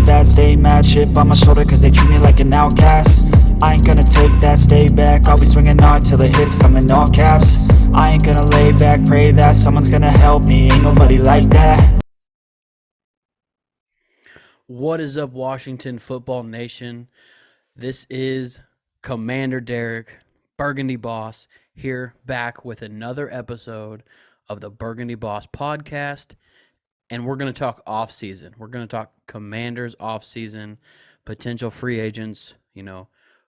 that, stay mad, chip on my shoulder cause they treat me like an outcast. I ain't gonna take that, stay back, I'll be swinging hard till the hits come in all caps. I ain't gonna lay back, pray that someone's gonna help me, ain't nobody like that. What is up, Washington Football Nation? This is Commander Derek, Burgundy Boss, here back with another episode of the Burgundy Boss podcast. And we're going to talk offseason. We're going to talk Commanders offseason, potential free agents,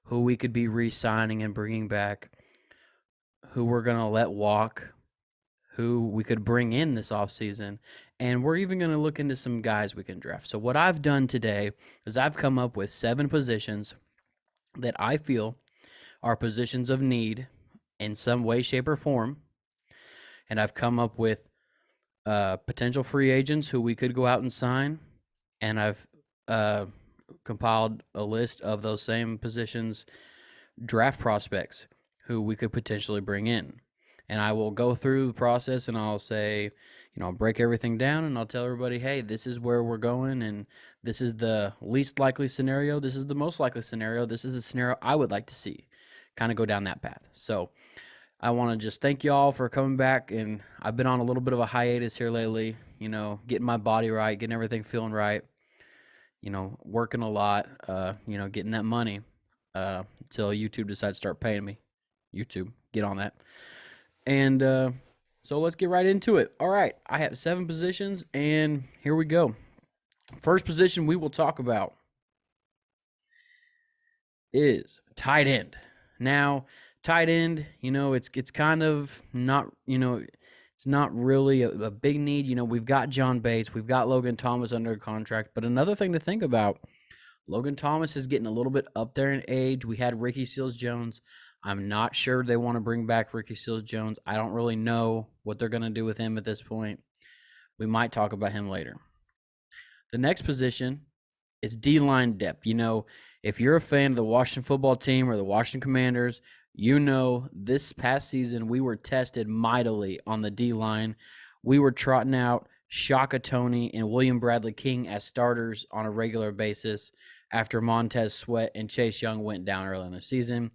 who we could be re-signing and bringing back, who we're going to let walk, who we could bring in this offseason, and we're even going to look into some guys we can draft. So what I've done today is I've come up with 7 positions that I feel are positions of need in some way, shape, or form, and I've come up with potential free agents who we could go out and sign, and I've compiled a list of those same positions draft prospects who we could potentially bring in. And I will go through the process and I'll say, I'll break everything down and I'll tell everybody, hey, this is where we're going and this is the least likely scenario. This is the most likely scenario. This is the scenario I would like to see. Kind of go down that path. So I want to just thank you all for coming back. And I've been on a little bit of a hiatus here lately, getting my body right, getting everything feeling right, working a lot, getting that money until YouTube decides to start paying me. YouTube, get on that. And so let's get right into it. All right, I have 7 positions, and here we go. First position we will talk about is tight end. Now, tight end, it's kind of not, it's not really a big need. We've got John Bates, we've got Logan Thomas under contract, but another thing to think about, Logan Thomas is getting a little bit up there in age. We had Ricky Seals-Jones. I'm not sure they want to bring back Ricky Seals-Jones. I don't really know what they're going to do with him at this point. We might talk about him later. The next position is D-line depth. If you're a fan of the Washington football team or the Washington Commanders, this past season we were tested mightily on the D-line. We were trotting out Shaka Toney and William Bradley King as starters on a regular basis after Montez Sweat and Chase Young went down early in the season.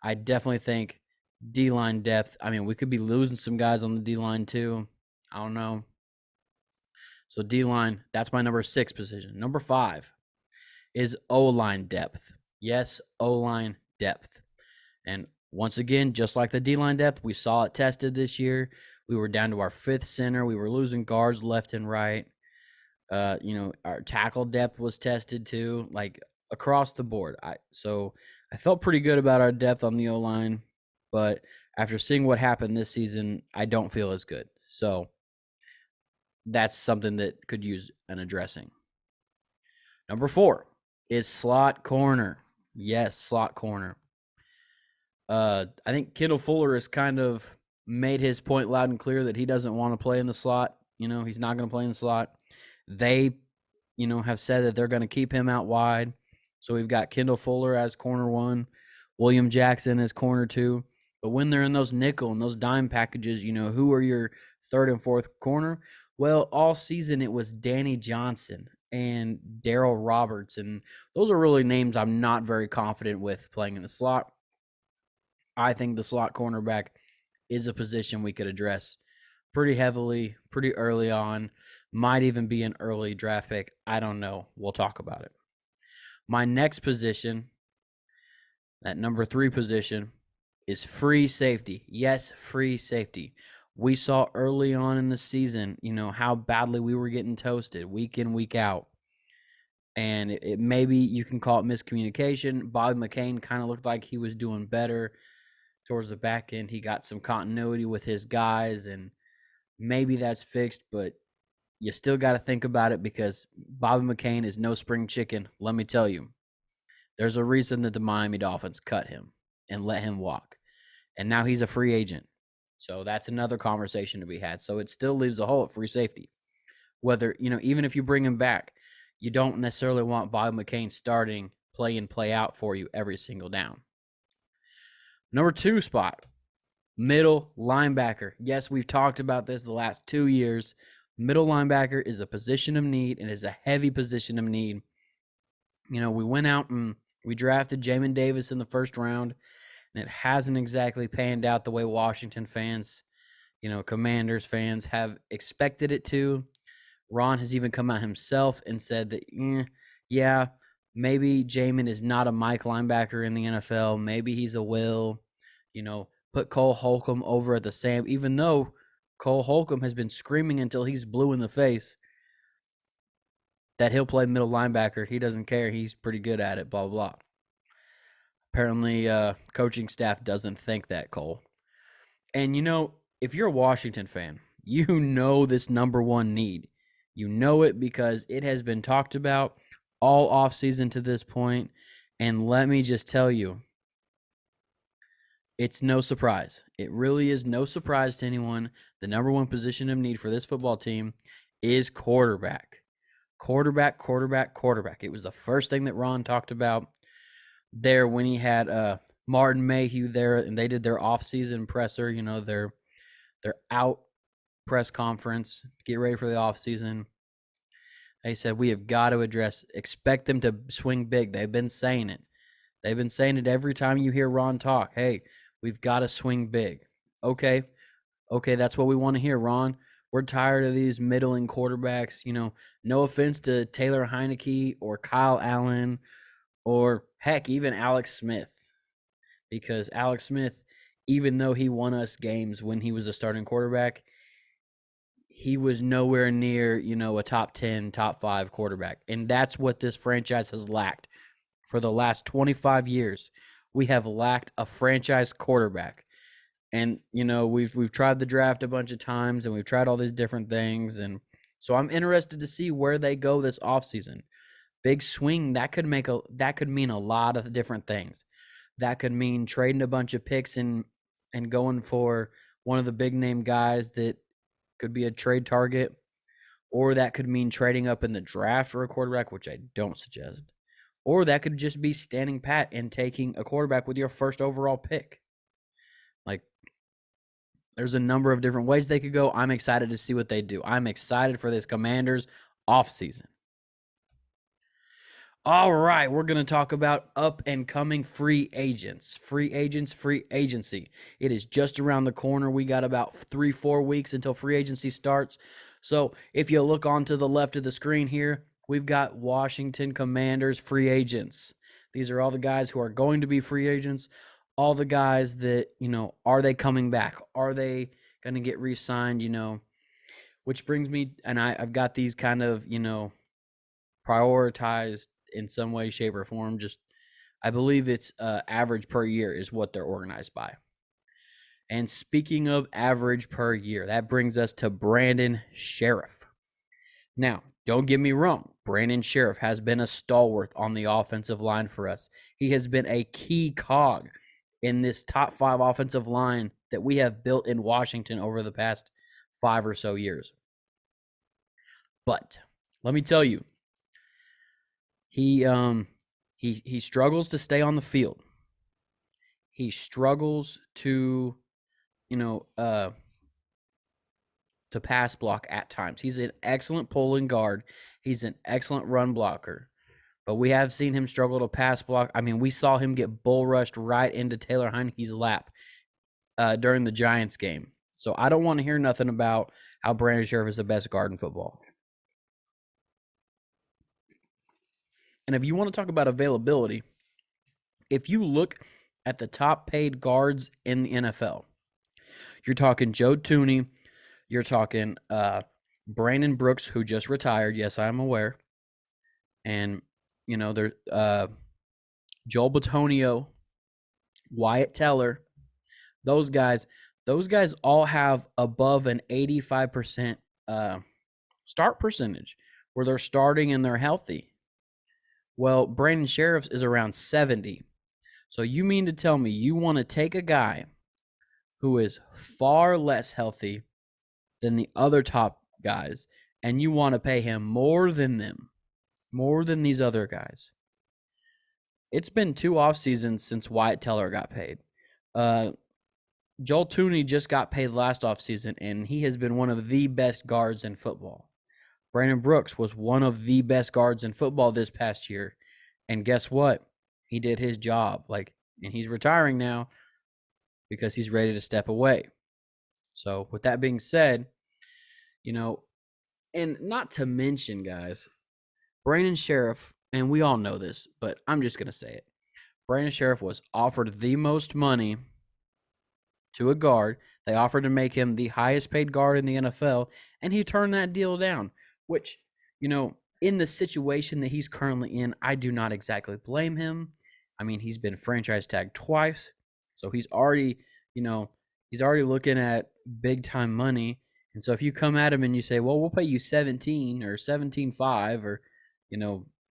I definitely think D-line depth. I mean, we could be losing some guys on the D-line too. I don't know. So D-line, that's my number 6 position. Number 5 is O-line depth. Yes, O-line depth. And once again, just like the D-line depth, we saw it tested this year. We were down to our 5th center. We were losing guards left and right. Our tackle depth was tested too, like across the board. I felt pretty good about our depth on the O-line, but after seeing what happened this season, I don't feel as good. So that's something that could use an addressing. Number 4 is slot corner. Yes, slot corner. I think Kendall Fuller has kind of made his point loud and clear that he doesn't want to play in the slot. He's not going to play in the slot. They, have said that they're going to keep him out wide. So we've got Kendall Fuller as corner 1, William Jackson as corner 2. But when they're in those nickel and those dime packages, who are your 3rd and 4th corner? Well, all season it was Danny Johnson and Darryl Roberts. And those are really names I'm not very confident with playing in the slot. I think the slot cornerback is a position we could address pretty heavily, pretty early on. Might even be an early draft pick. I don't know. We'll talk about it. My next position, that number 3 position, is free safety. Yes, free safety. We saw early on in the season, how badly we were getting toasted week in, week out. And it maybe you can call it miscommunication. Bobby McCain kind of looked like he was doing better towards the back end. He got some continuity with his guys, and maybe that's fixed, but you still got to think about it because Bobby McCain is no spring chicken, let me tell you. There's a reason that the Miami Dolphins cut him and let him walk. And now he's a free agent. So that's another conversation to be had. So it still leaves a hole at free safety. Whether, even if you bring him back, you don't necessarily want Bobby McCain starting play in, play out for you every single down. Number 2 spot, middle linebacker. Yes, we've talked about this the last 2 years. Middle linebacker is a position of need and is a heavy position of need We went out and we drafted Jamin Davis in the first round, and it hasn't exactly panned out the way Washington fans, Commanders fans have expected it to. Ron has even come out himself and said that, yeah, maybe Jamin is not a Mike linebacker in the NFL. Maybe he's a Will. Put Cole Holcomb over at the Sam, even though Cole Holcomb has been screaming until he's blue in the face that he'll play middle linebacker. He doesn't care. He's pretty good at it, blah, blah. Apparently, coaching staff doesn't think that, Cole. And, if you're a Washington fan, you know this number one need. You know it because it has been talked about all offseason to this point. And let me just tell you, it's no surprise. It really is no surprise to anyone. The number one position of need for this football team is quarterback. Quarterback. It was the first thing that Ron talked about there when he had Martin Mayhew there, and they did their offseason presser, their out press conference, get ready for the offseason. They said, we have got to expect them to swing big. They've been saying it. They've been saying it every time you hear Ron talk. Hey, we've got to swing big. Okay, that's what we want to hear, Ron. We're tired of these middling quarterbacks. No offense to Taylor Heineke or Kyle Allen or, heck, even Alex Smith. Because Alex Smith, even though he won us games when he was the starting quarterback, he was nowhere near, a top 10, top 5 quarterback. And that's what this franchise has lacked. For the last 25 years, we have lacked a franchise quarterback. And, we've tried the draft a bunch of times, and we've tried all these different things. And so I'm interested to see where they go this offseason. Big swing, that could mean a lot of different things. That could mean trading a bunch of picks and going for one of the big name guys that could be a trade target, or that could mean trading up in the draft for a quarterback, which I don't suggest, or that could just be standing pat and taking a quarterback with your first overall pick. There's a number of different ways they could go. I'm excited to see what they do. I'm excited for this Commanders offseason. All right, we're going to talk about up-and-coming free agents. Free agency. It is just around the corner. We got about 3-4 weeks until free agency starts. So if you look onto the left of the screen here, we've got Washington Commanders free agents. These are all the guys who are going to be free agents, all the guys that, are they coming back? Are they going to get re-signed, Which brings me, and I've got these kind of, prioritized in some way, shape, or form. Just, I believe it's average per year is what they're organized by. And speaking of average per year, that brings us to Brandon Sheriff. Now, don't get me wrong. Brandon Sheriff has been a stalwart on the offensive line for us. He has been a key cog in this top 5 offensive line that we have built in Washington over the past 5 or so years. But let me tell you, he struggles to stay on the field. He struggles to, to pass block at times. He's an excellent pulling guard. He's an excellent run blocker. But we have seen him struggle to pass block. I mean, we saw him get bull rushed right into Taylor Heineke's lap during the Giants game. So I don't want to hear nothing about how Brandon Sheriff is the best guard in football. And if you want to talk about availability, if you look at the top paid guards in the NFL, you're talking Joe Thuney, you're talking Brandon Brooks, who just retired. Yes, I'm aware. And, there's Joel Bitonio, Wyatt Teller, those guys all have above an 85% start percentage where they're starting and they're healthy. Well, Brandon Sheriff is around 70. So you mean to tell me you want to take a guy who is far less healthy than the other top guys, and you want to pay him more than them, more than these other guys? It's been 2 off seasons since Wyatt Teller got paid. Joel Thuney just got paid last offseason, and he has been one of the best guards in football. Brandon Brooks was one of the best guards in football this past year, And guess what? He did his job. And he's retiring now because he's ready to step away. So, with that being said, you know, and not to mention, guys, Brandon Sheriff, and we all know this, but I'm just going to say it. Brandon Sheriff was offered the most money to a guard. They offered to make him the highest paid guard in the NFL, and he turned that deal down, which, in the situation that he's currently in, I do not exactly blame him. I mean, he's been franchise tagged twice, so he's already, he's already looking at big time money. And so if you come at him and you say, well, we'll pay you 17 or 17.5 or,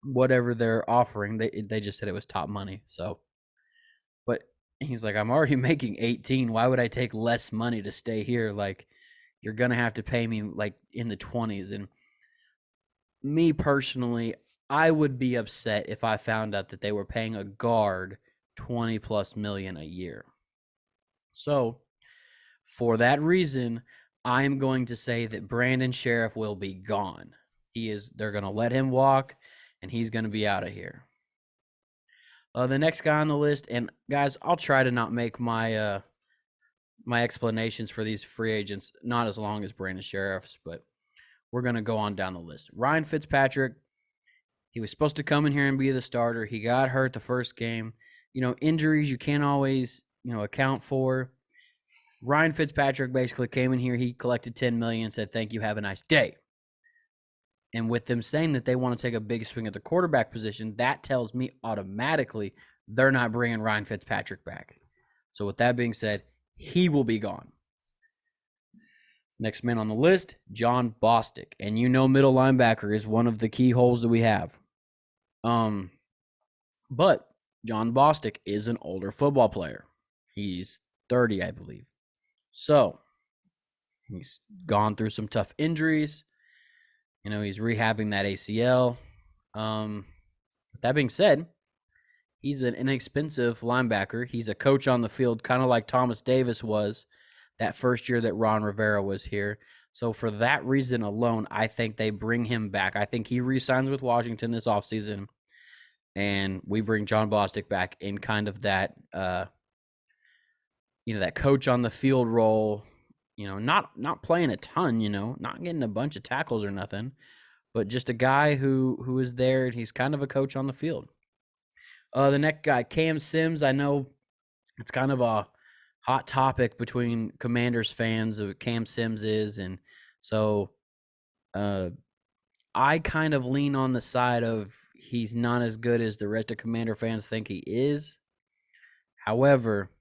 whatever they're offering, they just said it was top money. So, but he's like, I'm already making 18. Why would I take less money to stay here? Like, you're going to have to pay me like in the 20s. And me personally, I would be upset if I found out that they were paying a guard 20 plus million a year. So, for that reason, I'm going to say that Brandon Sheriff will be gone. They're going to let him walk, and he's going to be out of here. The next guy on the list, and guys, I'll try to not make my my explanations for these free agents not as long as Brandon Sheriff's, but we're going to go on down the list. Ryan Fitzpatrick, he was supposed to come in here and be the starter. He got hurt the first game. Injuries you can't always, account for. Ryan Fitzpatrick basically came in here. He collected $10 million, said, thank you, have a nice day. And with them saying that they want to take a big swing at the quarterback position, that tells me automatically they're not bringing Ryan Fitzpatrick back. So with that being said, he will be gone. Next man on the list, John Bostic. And middle linebacker is one of the key holes that we have. But John Bostic is an older football player. He's 30, I believe. So he's gone through some tough injuries. He's rehabbing that ACL. With that being said, he's an inexpensive linebacker. He's a coach on the field, kind of like Thomas Davis was that first year that Ron Rivera was here. So for that reason alone, I think they bring him back. I think he re-signs with Washington this offseason, and we bring John Bostic back in kind of that, that coach on the field role. Not playing a ton, not getting a bunch of tackles or nothing, but just a guy who is there, and he's kind of a coach on the field. The next guy, Cam Sims. I know it's kind of a hot topic between Commanders fans of Cam Sims is, and so I kind of lean on the side of he's not as good as the rest of Commander fans think he is. However,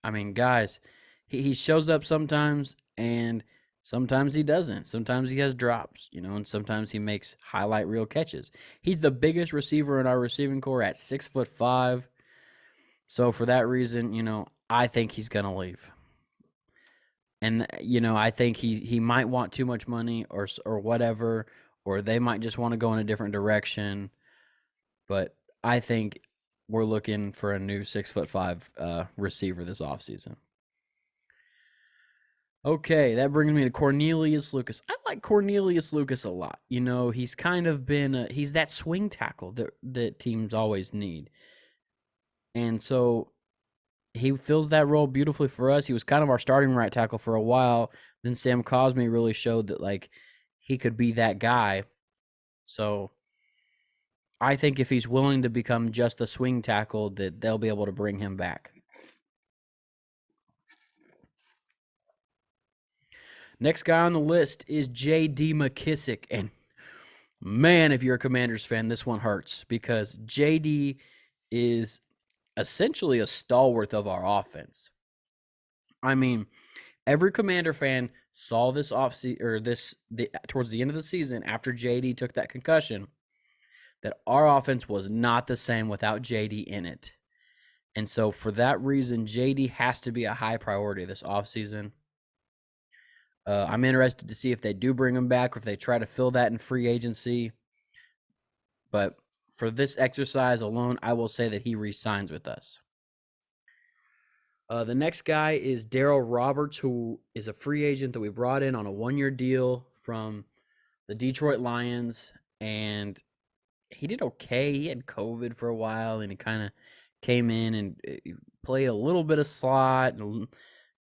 I mean, guys, he shows up sometimes, and sometimes he doesn't. Sometimes he has drops, and sometimes he makes highlight reel catches. He's the biggest receiver in our receiving corps at 6'5". So for that reason, I think he's going to leave. And, I think he might want too much money or whatever, or they might just want to go in a different direction. But I think we're looking for a new 6'5" receiver this offseason. Okay, that brings me to Cornelius Lucas. I like Cornelius Lucas a lot. He's kind of been he's that swing tackle that teams always need. And so he fills that role beautifully for us. He was kind of our starting right tackle for a while. Then Sam Cosme really showed that he could be that guy. So I think if he's willing to become just a swing tackle, that they'll be able to bring him back. Next guy on the list is J.D. McKissick. And man, if you're a Commanders fan, this one hurts because J.D. is essentially a stalwart of our offense. I mean, every Commander fan saw this offseason or towards the end of the season after JD took that concussion that our offense was not the same without JD in it. And so for that reason, JD has to be a high priority this offseason. I'm interested to see if they do bring him back or if they try to fill that in free agency. But for this exercise alone, I will say that he re-signs with us. The next guy is Darryl Roberts, who is a free agent that we brought in on a one-year deal from the Detroit Lions. and he did okay. He had COVID for a while, and he kind of came in and played a little bit of slot, and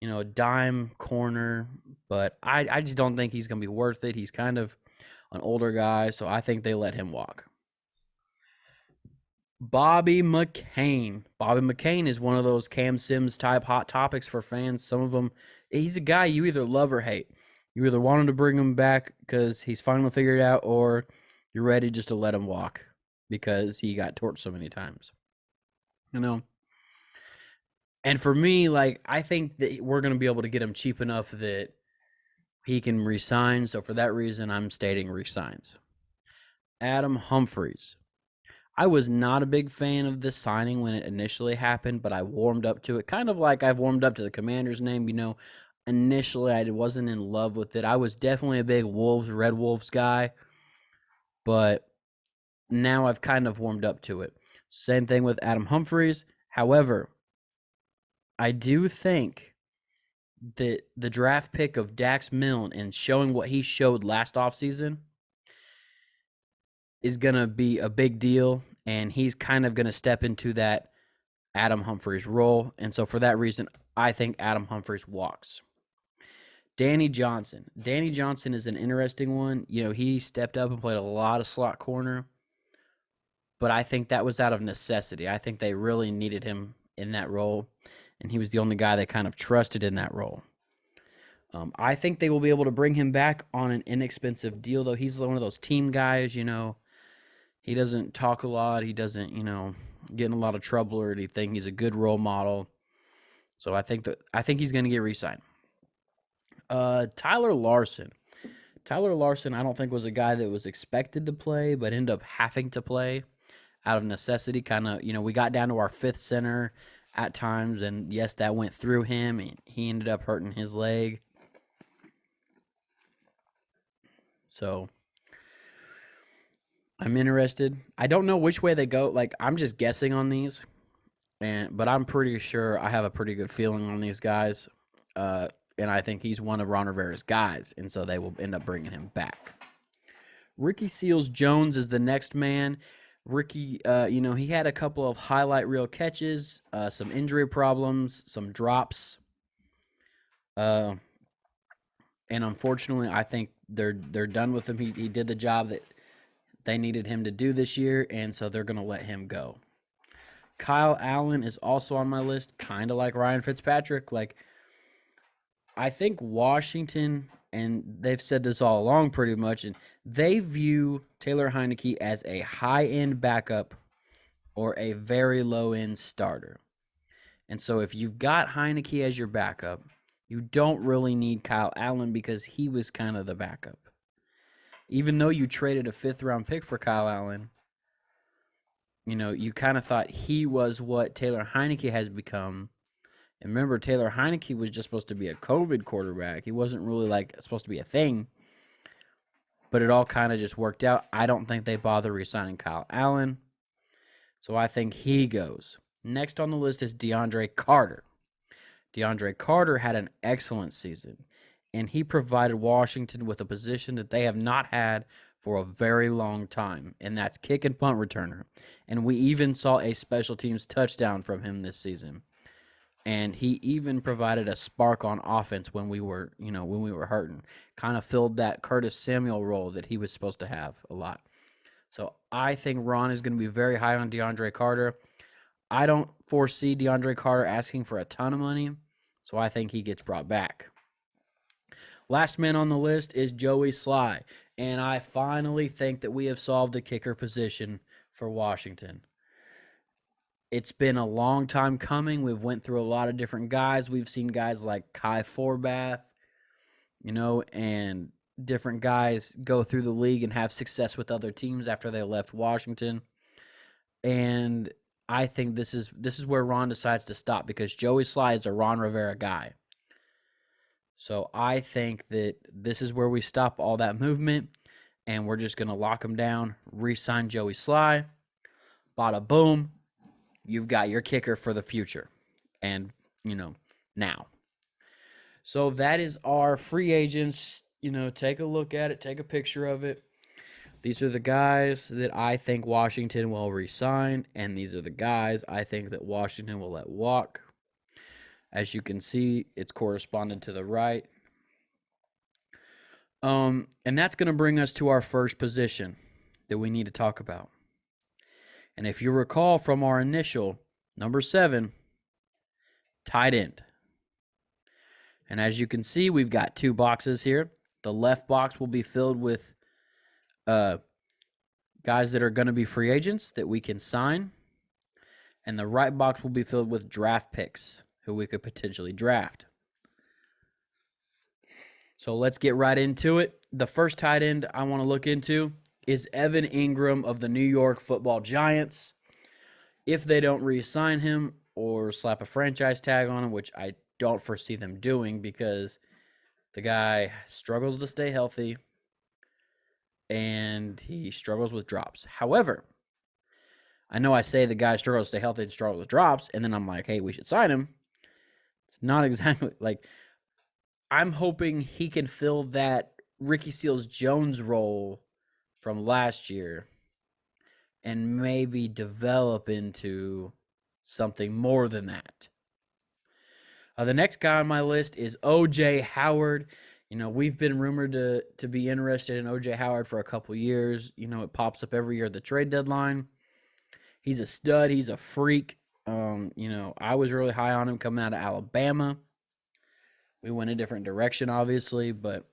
a dime corner. But I just don't think he's going to be worth it. He's kind of an older guy, so I think they let him walk. Bobby McCain. Bobby McCain is one of those Cam Sims type hot topics for fans. Some of them, he's a guy you either love or hate. You either want him to bring him back because he's finally figured it out, or you're ready just to let him walk because he got torched so many times. And for me, like, I think that we're going to be able to get him cheap enough that he can resign. So for that reason, I'm stating resigns. Adam Humphries. I was not a big fan of this signing when it initially happened, but I warmed up to it. Kind of like I've warmed up to the Commander's name. Initially I wasn't in love with it. I was definitely a big Red Wolves guy, but now I've kind of warmed up to it. Same thing with Adam Humphries. However, I do think that the draft pick of Dax Milne and showing what he showed last offseason is going to be a big deal, and he's kind of going to step into that Adam Humphries role. And so for that reason, I think Adam Humphries walks. Danny Johnson. Danny Johnson is an interesting one. He stepped up and played a lot of slot corner, but I think that was out of necessity. I think they really needed him in that role, and he was the only guy they kind of trusted in that role. I think they will be able to bring him back on an inexpensive deal, though. He's one of those team guys, He doesn't talk a lot. He doesn't, get in a lot of trouble or anything. He's a good role model. So I think he's going to get re-signed. Tyler Larson. Tyler Larson, I don't think was a guy that was expected to play, but ended up having to play out of necessity. Kind of, we got down to our fifth center at times, and yes, that went through him, and he ended up hurting his leg. So I'm interested. I don't know which way they go. Like, I'm just guessing on these, but I'm pretty sure I have a pretty good feeling on these guys. And I think he's one of Ron Rivera's guys, and so they will end up bringing him back. Ricky Seals-Jones is the next man. Ricky, he had a couple of highlight reel catches, some injury problems, some drops. And unfortunately, I think they're done with him. He did the job that they needed him to do this year, and so they're going to let him go. Kyle Allen is also on my list, kind of like Ryan Fitzpatrick. Like, I think Washington, and they've said this all along pretty much, and they view Taylor Heinicke as a high-end backup or a very low-end starter. And so if you've got Heinicke as your backup, you don't really need Kyle Allen because he was kind of the backup. Even though you traded a fifth-round pick for Kyle Allen, you kind of thought he was what Taylor Heinicke has become. And remember, Taylor Heinicke was just supposed to be a COVID quarterback. He wasn't really supposed to be a thing. But it all kind of just worked out. I don't think they bother re-signing Kyle Allen. So I think he goes. Next on the list is DeAndre Carter. DeAndre Carter had an excellent season, and he provided Washington with a position that they have not had for a very long time, and that's kick and punt returner. And we even saw a special teams touchdown from him this season. And he even provided a spark on offense when we were hurting. Kind of filled that Curtis Samuel role that he was supposed to have a lot. So I think Ron is going to be very high on DeAndre Carter. I don't foresee DeAndre Carter asking for a ton of money, so I think he gets brought back. Last man on the list is Joey Sly, and I finally think that we have solved the kicker position for Washington. It's been a long time coming. We've went through a lot of different guys. We've seen guys like Kai Forbath, and different guys go through the league and have success with other teams after they left Washington. And I think this is where Ron decides to stop because Joey Sly is a Ron Rivera guy. So I think that this is where we stop all that movement, and we're just going to lock him down, re-sign Joey Sly. Bada boom. You've got your kicker for the future and, now. So that is our free agents. Take a look at it. Take a picture of it. These are the guys that I think Washington will re-sign, and these are the guys I think that Washington will let walk. As you can see, it's corresponded to the right. And that's going to bring us to our first position that we need to talk about. And if you recall from our initial, number 7, tight end. And as you can see, we've got 2 boxes here. The left box will be filled with guys that are going to be free agents that we can sign. And the right box will be filled with draft picks who we could potentially draft. So let's get right into it. The first tight end I want to look into is Evan Ingram of the New York Football Giants. If they don't re-sign him or slap a franchise tag on him, which I don't foresee them doing because the guy struggles to stay healthy and he struggles with drops. However, I know I say the guy struggles to stay healthy and struggles with drops, and then I'm like, hey, we should sign him. It's not exactly like I'm hoping he can fill that Ricky Seals-Jones role from last year and maybe develop into something more than that. The next guy on my list is O.J. Howard. You know, we've been rumored to be interested in O.J. Howard for a couple years. You know, it pops up every year at the trade deadline. He's a stud. He's a freak. You know, I was really high on him coming out of Alabama. We went a different direction, obviously, but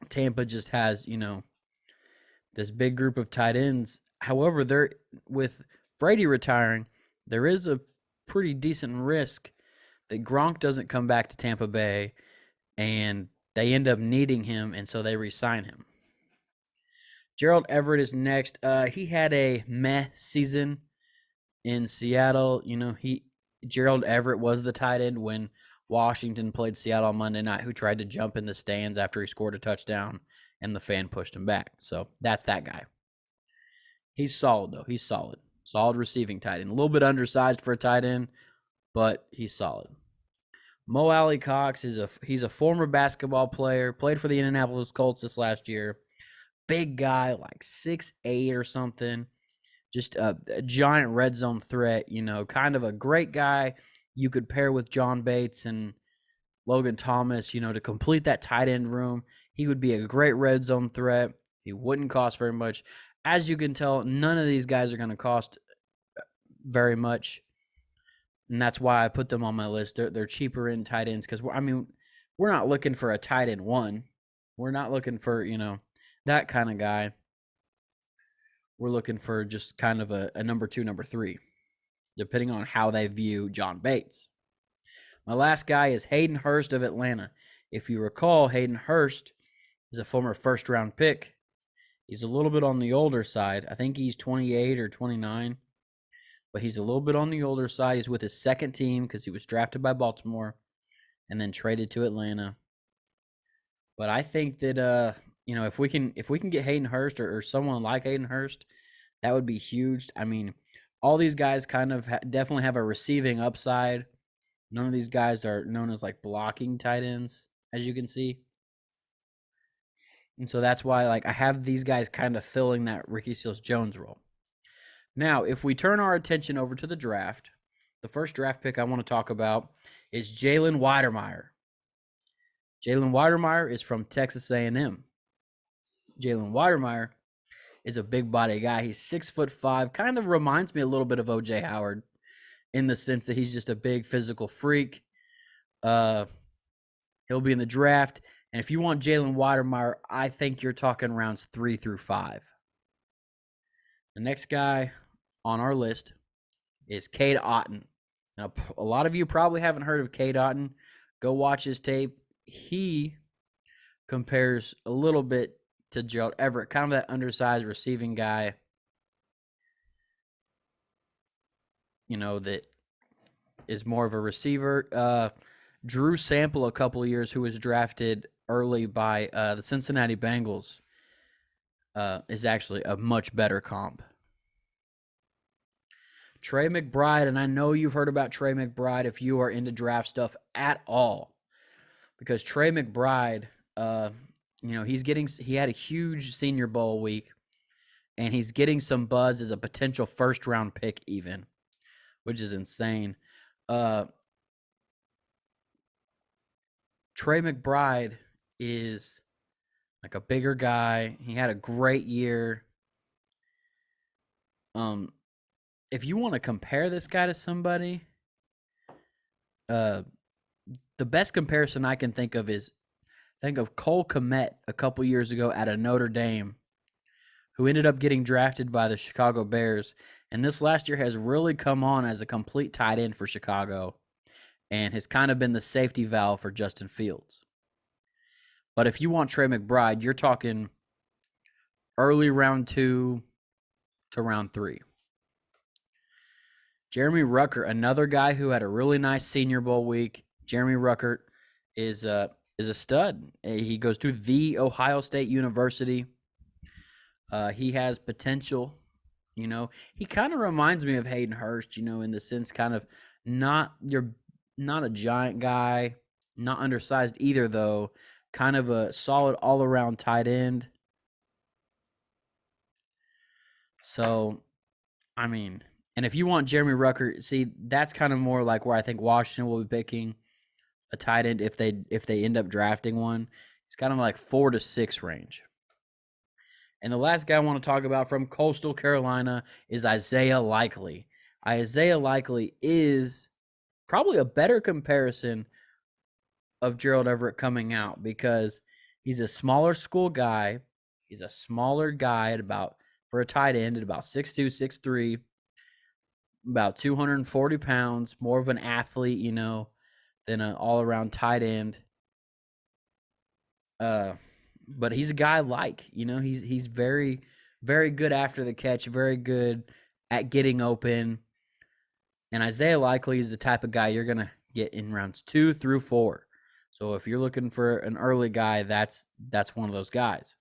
Tampa just has, you know, this big group of tight ends. However, there with Brady retiring, there is a pretty decent risk that Gronk doesn't come back to Tampa Bay and they end up needing him, and so they re-sign him. Gerald Everett is next. He had a meh season in Seattle. You know, Gerald Everett was the tight end when Washington played Seattle on Monday night, who tried to jump in the stands after he scored a touchdown, and the fan pushed him back. So that's that guy. He's solid, though. He's solid. Solid receiving tight end. A little bit undersized for a tight end, but he's solid. Mo Alley Cox he's a former basketball player, played for the Indianapolis Colts this last year. Big guy, like 6'8" or something. Just a giant red zone threat, you know, kind of a great guy you could pair with John Bates and Logan Thomas, you know, to complete that tight end room. He would be a great red zone threat. He wouldn't cost very much. As you can tell, none of these guys are going to cost very much. And that's why I put them on my list. They're cheaper in tight ends because, we're not looking for a tight end 1. We're not looking for, you know, that kind of guy. We're looking for just kind of a number 2, number 3, depending on how they view John Bates. My last guy is Hayden Hurst of Atlanta. If you recall, Hayden Hurst is a former first-round pick. He's a little bit on the older side. I think he's 28 or 29, but he's a little bit on the older side. He's with his second team because he was drafted by Baltimore and then traded to Atlanta. But I think that you know, if we can get Hayden Hurst or someone like Hayden Hurst, that would be huge. I mean, all these guys kind of definitely have a receiving upside. None of these guys are known as like blocking tight ends, as you can see. And so that's why, like, I have these guys kind of filling that Ricky Seals-Jones role. Now, if we turn our attention over to the draft, the first draft pick I want to talk about is Jalen Weidermeyer. Jalen Weidermeyer is from Texas A&M. Jalen Weidermeyer is a big body guy. He's 6'5", kind of reminds me a little bit of O.J. Howard in the sense that he's just a big physical freak. He'll be in the draft. And if you want Jalen Weidermeyer, I think you're talking rounds 3 through 5. The next guy on our list is Cade Otton. Now, a lot of you probably haven't heard of Cade Otton. Go watch his tape. He compares a little bit to Gerald Everett, kind of that undersized receiving guy, you know, that is more of a receiver. Drew Sample, a couple of years, who was drafted early by the Cincinnati Bengals, is actually a much better comp. Trey McBride, and I know you've heard about Trey McBride if you are into draft stuff at all, because Trey McBride he had a huge Senior Bowl week, and he's getting some buzz as a potential first round pick even, which is insane. Trey McBride is like a bigger guy. He had a great year. If you want to compare this guy to somebody, the best comparison I can think of is Cole Kmet a couple years ago at a Notre Dame, who ended up getting drafted by the Chicago Bears, and this last year has really come on as a complete tight end for Chicago and has kind of been the safety valve for Justin Fields. But if you want Trey McBride, you're talking early round 2 to round 3. Jeremy Ruckert, another guy who had a really nice Senior Bowl week. Jeremy Ruckert is a stud. He goes to the Ohio State University. He has potential. He kind of reminds me of Hayden Hurst, in the sense kind of not a giant guy, not undersized either, though. Kind of a solid all-around tight end. So, and if you want Jeremy Ruckert, see, that's kind of more like where I think Washington will be picking a tight end if they end up drafting one. It's kind of like 4 to 6 range. And the last guy I want to talk about from Coastal Carolina is Isaiah Likely. Isaiah Likely is probably a better comparison of Gerald Everett coming out because he's a smaller school guy. He's a smaller guy for a tight end at about 6'2", 6'3", about 240 pounds, more of an athlete, than an all-around tight end. But he's a guy he's very, very good after the catch, very good at getting open. And Isaiah Likely is the type of guy you're going to get in rounds 2 through 4. So if you're looking for an early guy, that's one of those guys.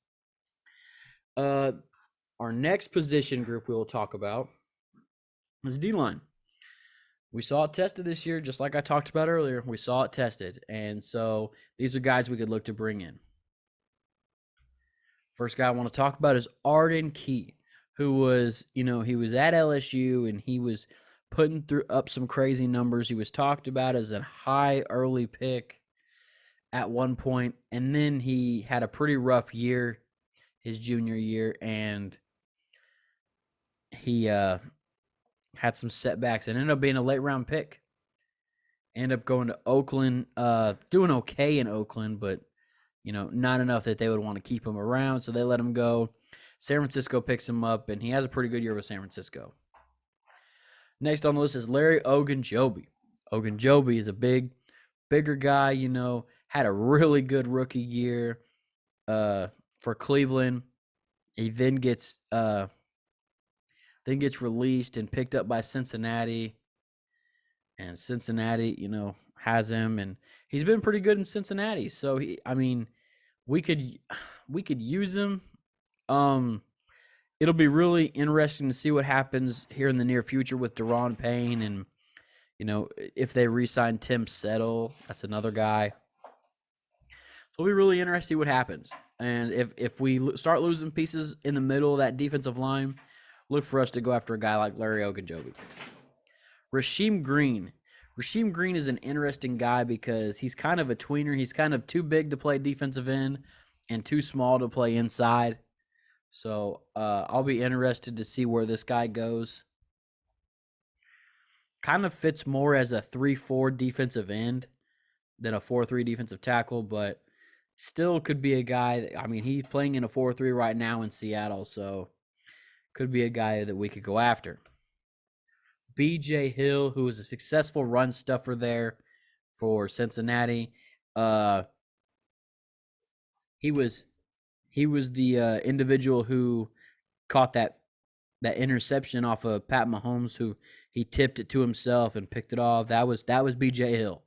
Our next position group we will talk about is D-line. We saw it tested this year, just like I talked about earlier. We saw it tested. And so these are guys we could look to bring in. First guy I want to talk about is Arden Key, who was, he was at LSU and he was putting up some crazy numbers. He was talked about as a high early pick at one point, and then he had a pretty rough year his junior year, and he had some setbacks and ended up being a late round pick. Ended up going to Oakland, doing okay in Oakland, but not enough that they would want to keep him around, so they let him go. San Francisco picks him up, and he has a pretty good year with San Francisco. Next on the list is Larry Ogunjobi. Ogunjobi is a bigger guy, had a really good rookie year for Cleveland. He then gets released and picked up by Cincinnati. And Cincinnati, has him, and he's been pretty good in Cincinnati. So we could use him. It'll be really interesting to see what happens here in the near future with Daron Payne, and if they re-sign Tim Settle, that's another guy. So it'll be really interesting to see what happens. And if we start losing pieces in the middle of that defensive line, look for us to go after a guy like Larry Ogunjobi. Rasheem Green. Rasheem Green is an interesting guy because he's kind of a tweener. He's kind of too big to play defensive end and too small to play inside. So I'll be interested to see where this guy goes. Kind of fits more as a 3-4 defensive end than a 4-3 defensive tackle, but still could be a guy. He's playing in a 4-3 right now in Seattle, so could be a guy that we could go after. B.J. Hill, who was a successful run stuffer there for Cincinnati. He was the individual who caught that interception off of Pat Mahomes, who he tipped it to himself and picked it off. That was B.J. Hill.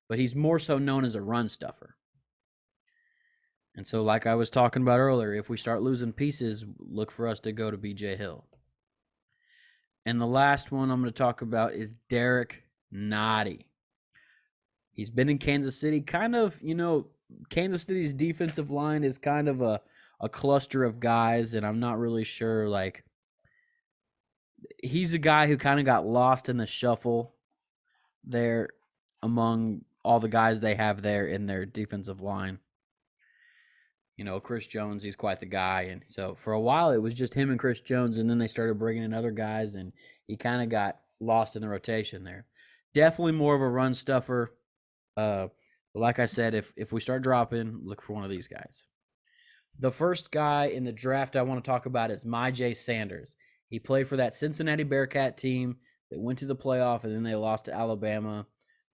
But he's more so known as a run stuffer. And so like I was talking about earlier, if we start losing pieces, look for us to go to B.J. Hill. And the last one I'm going to talk about is Derek Nottie. He's been in Kansas City, kind of, Kansas City's defensive line is kind of a cluster of guys, and I'm not really sure. Like, he's a guy who kind of got lost in the shuffle there among all the guys they have there in their defensive line. You know, Chris Jones, he's quite the guy. And so for a while, it was just him and Chris Jones, and then they started bringing in other guys, and he kind of got lost in the rotation there. Definitely more of a run stuffer. But like I said, if we start dropping, look for one of these guys. The first guy in the draft I want to talk about is Myjai Sanders. He played for that Cincinnati Bearcat team that went to the playoff, and then they lost to Alabama.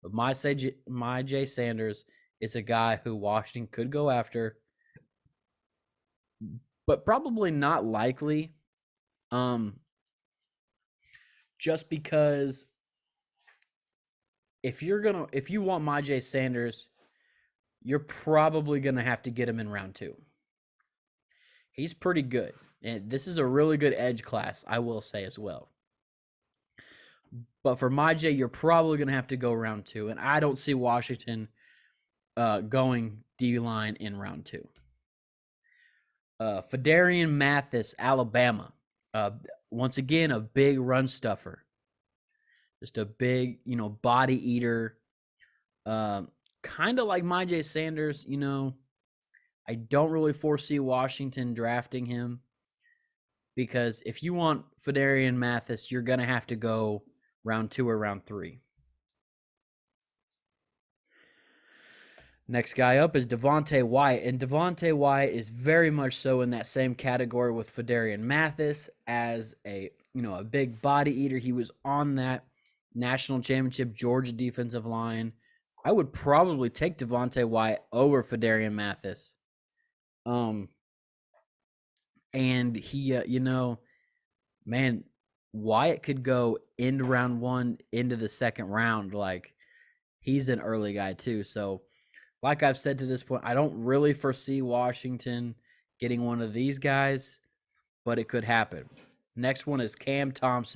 But Myjai Sanders is a guy who Washington could go after, but probably not likely. Just because if you want Myjai Sanders, you're probably gonna have to get him in round 2. He's pretty good, and this is a really good edge class, I will say as well. But for Myjai, you're probably gonna have to go round 2, and I don't see Washington going D-line in round 2. Phidarian Mathis, Alabama. Once again, a big run stuffer. Just a big, body eater. Kind of like Myjai Sanders, I don't really foresee Washington drafting him because if you want Phidarian Mathis, you're going to have to go round 2 or round 3. Next guy up is Devontae Wyatt, and Devontae Wyatt is very much so in that same category with Phidarian Mathis as a big body eater. He was on that national championship Georgia defensive line. I would probably take Devontae Wyatt over Phidarian Mathis. And he, man, Wyatt could go into round 1, into the second round. Like, he's an early guy too. So, like I've said to this point, I don't really foresee Washington getting one of these guys, but it could happen. Next one is Cam Thomas,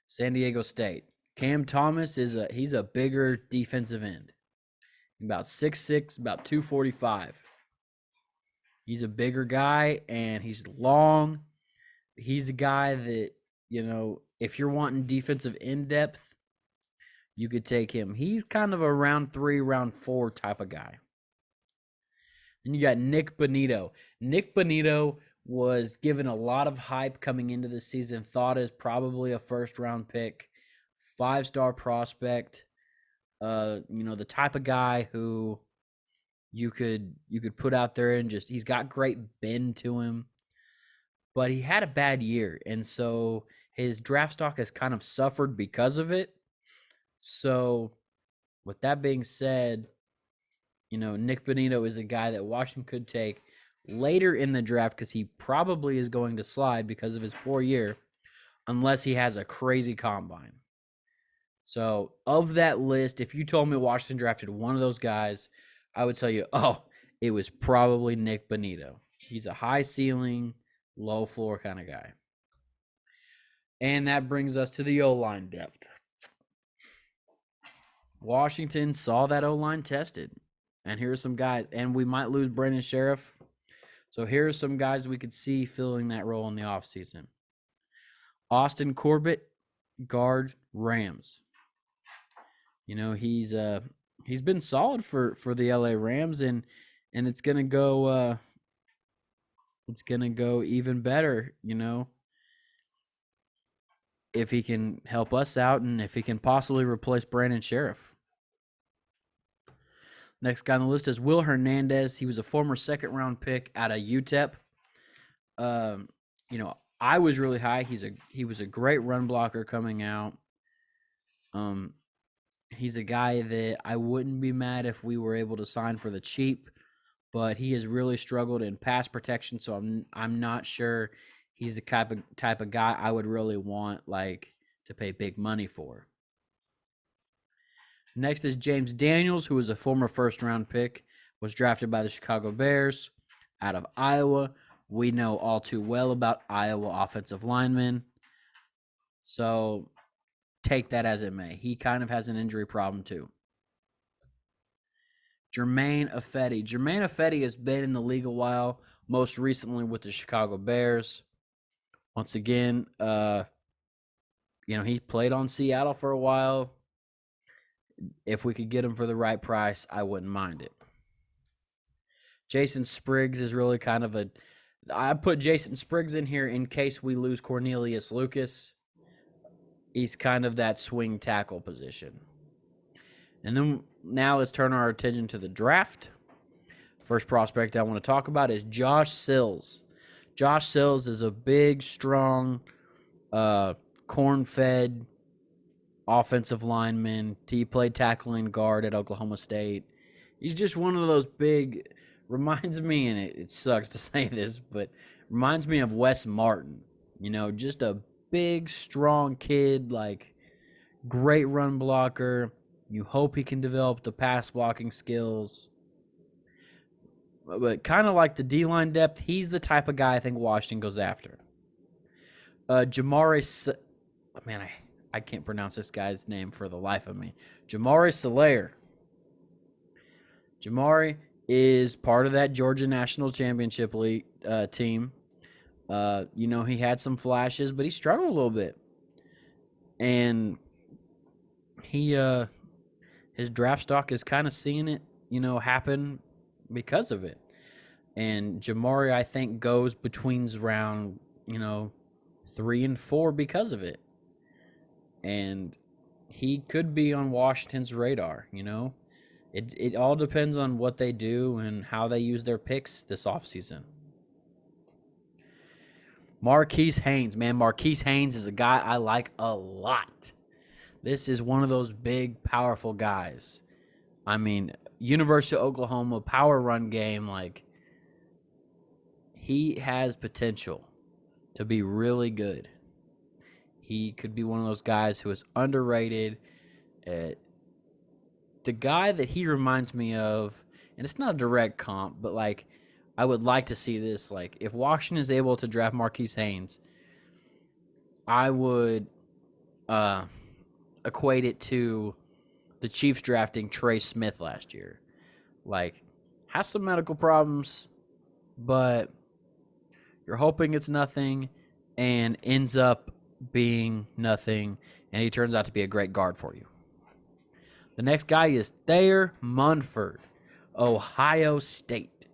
San Diego State. Cam Thomas he's a bigger defensive end, about 6'6", about 245. He's a bigger guy, and he's long. He's a guy that, if you're wanting defensive in depth, you could take him. He's kind of a round 3, round 4 type of guy. Then you got Nick Bonito. Nick Bonito was given a lot of hype coming into the season, thought as probably a first-round pick, 5-star prospect, the type of guy who you could put out there and just, he's got great bend to him. But he had a bad year, and so his draft stock has kind of suffered because of it. So, with that being said, Nick Bonito is a guy that Washington could take later in the draft because he probably is going to slide because of his poor year, unless he has a crazy combine. So, of that list, if you told me Washington drafted one of those guys, I would tell you, it was probably Nick Bonito. He's a high ceiling, low floor kind of guy. And that brings us to the O-line depth. Washington saw that O-line tested. And here are some guys. And we might lose Brandon Sheriff. So here are some guys we could see filling that role in the offseason. Austin Corbett, guard, Rams. He's been solid for the LA Rams, and it's gonna go even better, if he can help us out and if he can possibly replace Brandon Sheriff. Next guy on the list is Will Hernandez. He was a former second-round pick out of UTEP. I was really high. He was a great run blocker coming out. He's a guy that I wouldn't be mad if we were able to sign for the cheap, but he has really struggled in pass protection, so I'm not sure he's the type of guy I would really want to pay big money for. Next is James Daniels, who is a former first-round pick, was drafted by the Chicago Bears out of Iowa. We know all too well about Iowa offensive linemen, so take that as it may. He kind of has an injury problem too. Jermaine Ifedi. Jermaine Ifedi has been in the league a while, most recently with the Chicago Bears. Once again, he played on Seattle for a while. If we could get him for the right price, I wouldn't mind it. Jason Spriggs is really kind of I put Jason Spriggs in here in case we lose Cornelius Lucas. He's kind of that swing tackle position. And then now let's turn our attention to the draft. First prospect I want to talk about is Josh Sills. Josh Sills is a big, strong, corn-fed offensive lineman. He played tackling guard at Oklahoma State. He's just one of those big, reminds me, and it sucks to say this, but reminds me of Wes Martin. Just a big, strong kid, like great run blocker. You hope he can develop the pass blocking skills. But kind of like the D-line depth, he's the type of guy I think Washington goes after. I can't pronounce this guy's name for the life of me. Jamari Salaire. Jamari is part of that Georgia National Championship League team. He had some flashes, but he struggled a little bit. And his draft stock is kind of seeing it, happen because of it. And Jamari, I think, goes between round, 3 and 4 because of it. And he could be on Washington's radar, It all depends on what they do and how they use their picks this offseason. Marquise Haynes. Man, Marquise Haynes is a guy I like a lot. This is one of those big, powerful guys. I mean, University of Oklahoma, power run game, like, he has potential to be really good. He could be one of those guys who is underrated. The guy that he reminds me of, and it's not a direct comp, but like I would like to see this. Like if Washington is able to draft Marquise Haynes, I would equate it to the Chiefs drafting Trey Smith last year. Like has some medical problems, but you're hoping it's nothing and ends up being nothing, and he turns out to be a great guard for you. The next guy is Thayer Munford, Ohio State.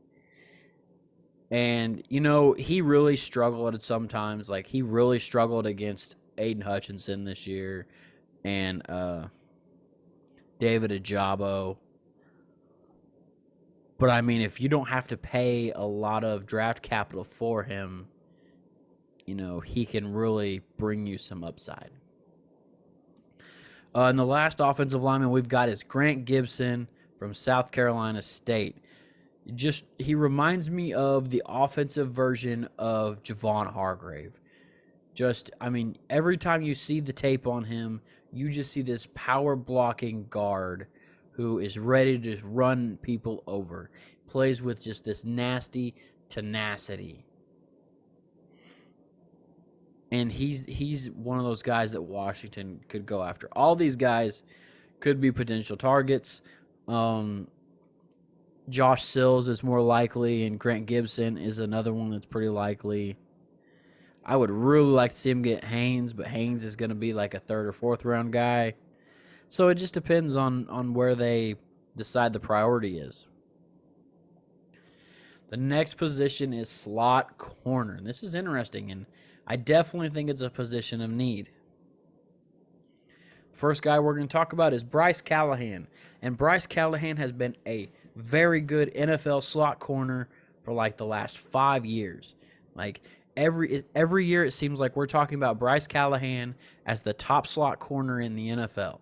And, he really struggled at sometimes. Like, he really struggled against Aiden Hutchinson this year and David Ajabo. But, I mean, if you don't have to pay a lot of draft capital for him, he can really bring you some upside. And the last offensive lineman we've got is Grant Gibson from South Carolina State. He reminds me of the offensive version of Javon Hargrave. Every time you see the tape on him, you just see this power blocking guard who is ready to just run people over. Plays with just this nasty tenacity. And he's one of those guys that Washington could go after. All these guys could be potential targets. Josh Sills is more likely, and Grant Gibson is another one that's pretty likely. I would really like to see him get Haynes, but Haynes is going to be like a 3rd or 4th round guy. So it just depends on where they decide the priority is. The next position is slot corner. And this is interesting, and I definitely think it's a position of need. First guy we're going to talk about is Bryce Callahan. And Bryce Callahan has been a very good NFL slot corner for like the last 5 years. Like every year it seems like we're talking about Bryce Callahan as the top slot corner in the NFL.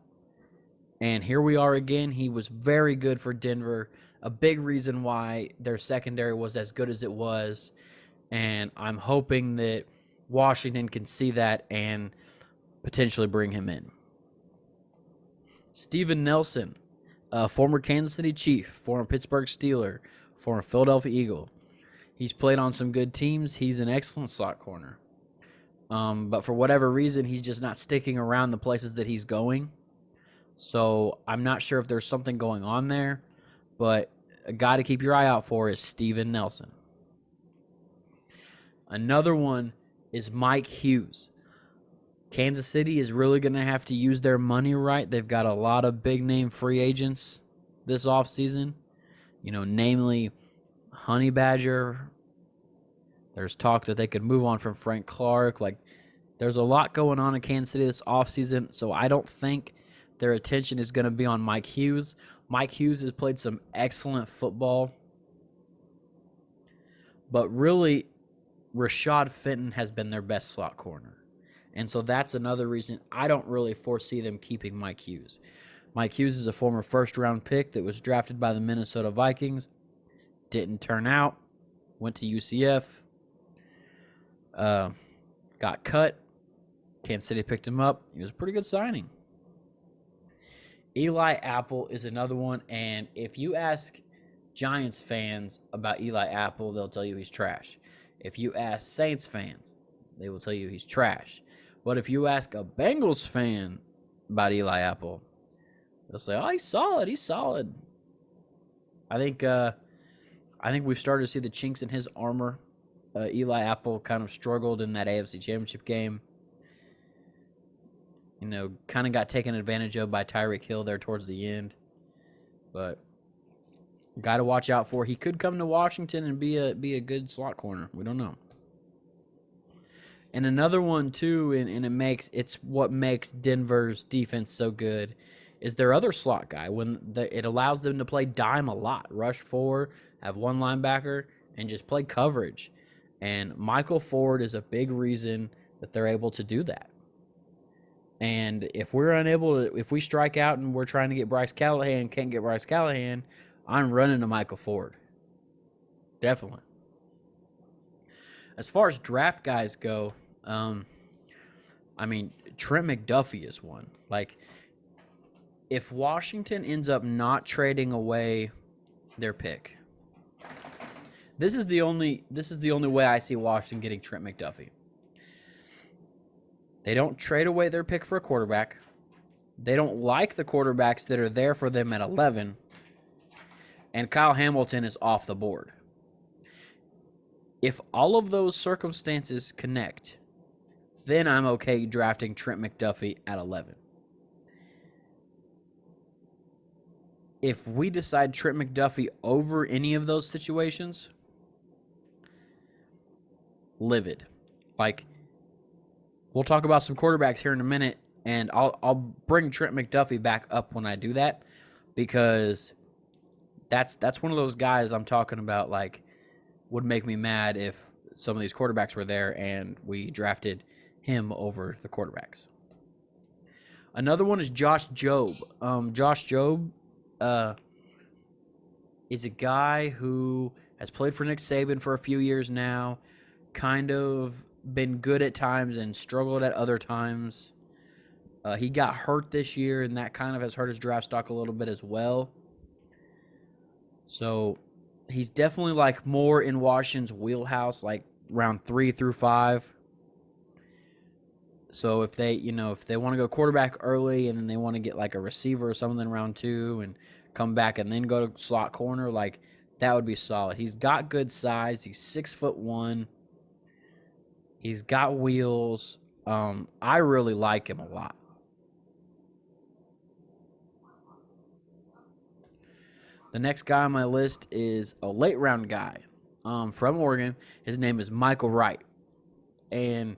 And here we are again. He was very good for Denver. A big reason why their secondary was as good as it was. And I'm hoping that Washington can see that and potentially bring him in. Steven Nelson, former Kansas City Chief, former Pittsburgh Steeler, former Philadelphia Eagle. He's played on some good teams. He's an excellent slot corner. But for whatever reason, he's just not sticking around the places that he's going. So I'm not sure if there's something going on there. but a guy to keep your eye out for is Steven Nelson. Another one is Mike Hughes. Kansas City is really going to have to use their money right. They've got a lot of big-name free agents this offseason, namely Honey Badger. There's talk that they could move on from Frank Clark. There's a lot going on in Kansas City this offseason, so I don't think their attention is going to be on Mike Hughes. Mike Hughes has played some excellent football, but really, Rashad Fenton has been their best slot corner. And so that's another reason I don't really foresee them keeping Mike Hughes. Mike Hughes is a former first-round pick that was drafted by the Minnesota Vikings. Didn't turn out. Went to UCF. Got cut. Kansas City picked him up. He was a pretty good signing. Eli Apple is another one. And if you ask Giants fans about Eli Apple, they'll tell you he's trash. If you ask Saints fans, they will tell you he's trash. But if you ask a Bengals fan about Eli Apple, they'll say, "Oh, he's solid. He's solid." I think we've started to see the chinks in his armor. Eli Apple kind of struggled in that AFC Championship game. Kind of got taken advantage of by Tyreek Hill there towards the end. But guy to watch out for. He could come to Washington and be a good slot corner. We don't know. And another one too, and it's what makes Denver's defense so good, is their other slot guy. It allows them to play dime a lot, rush 4, have one linebacker, and just play coverage. And Michael Ford is a big reason that they're able to do that. And if we strike out and we're trying to get Bryce Callahan and can't get Bryce Callahan, I'm running to Michael Ford. Definitely. As far as draft guys go, Trent McDuffie is one. If Washington ends up not trading away their pick, this is the only way I see Washington getting Trent McDuffie. They don't trade away their pick for a quarterback. They don't like the quarterbacks that are there for them at 11. And Kyle Hamilton is off the board. If all of those circumstances connect, then I'm okay drafting Trent McDuffie at 11. If we decide Trent McDuffie over any of those situations, livid. We'll talk about some quarterbacks here in a minute, and I'll bring Trent McDuffie back up when I do that, because that's one of those guys I'm talking about, would make me mad if some of these quarterbacks were there and we drafted him over the quarterbacks. Another one is Josh Jobe. Josh Jobe is a guy who has played for Nick Saban for a few years now, kind of been good at times and struggled at other times. He got hurt this year, and that kind of has hurt his draft stock a little bit as well. So he's definitely more in Washington's wheelhouse, round 3 through 5. So if they want to go quarterback early and then they want to get a receiver or something in round 2 and come back and then go to slot corner, that would be solid. He's got good size. He's 6'1". He's got wheels. I really like him a lot. The next guy on my list is a late round guy from Oregon. His name is Michael Wright. And,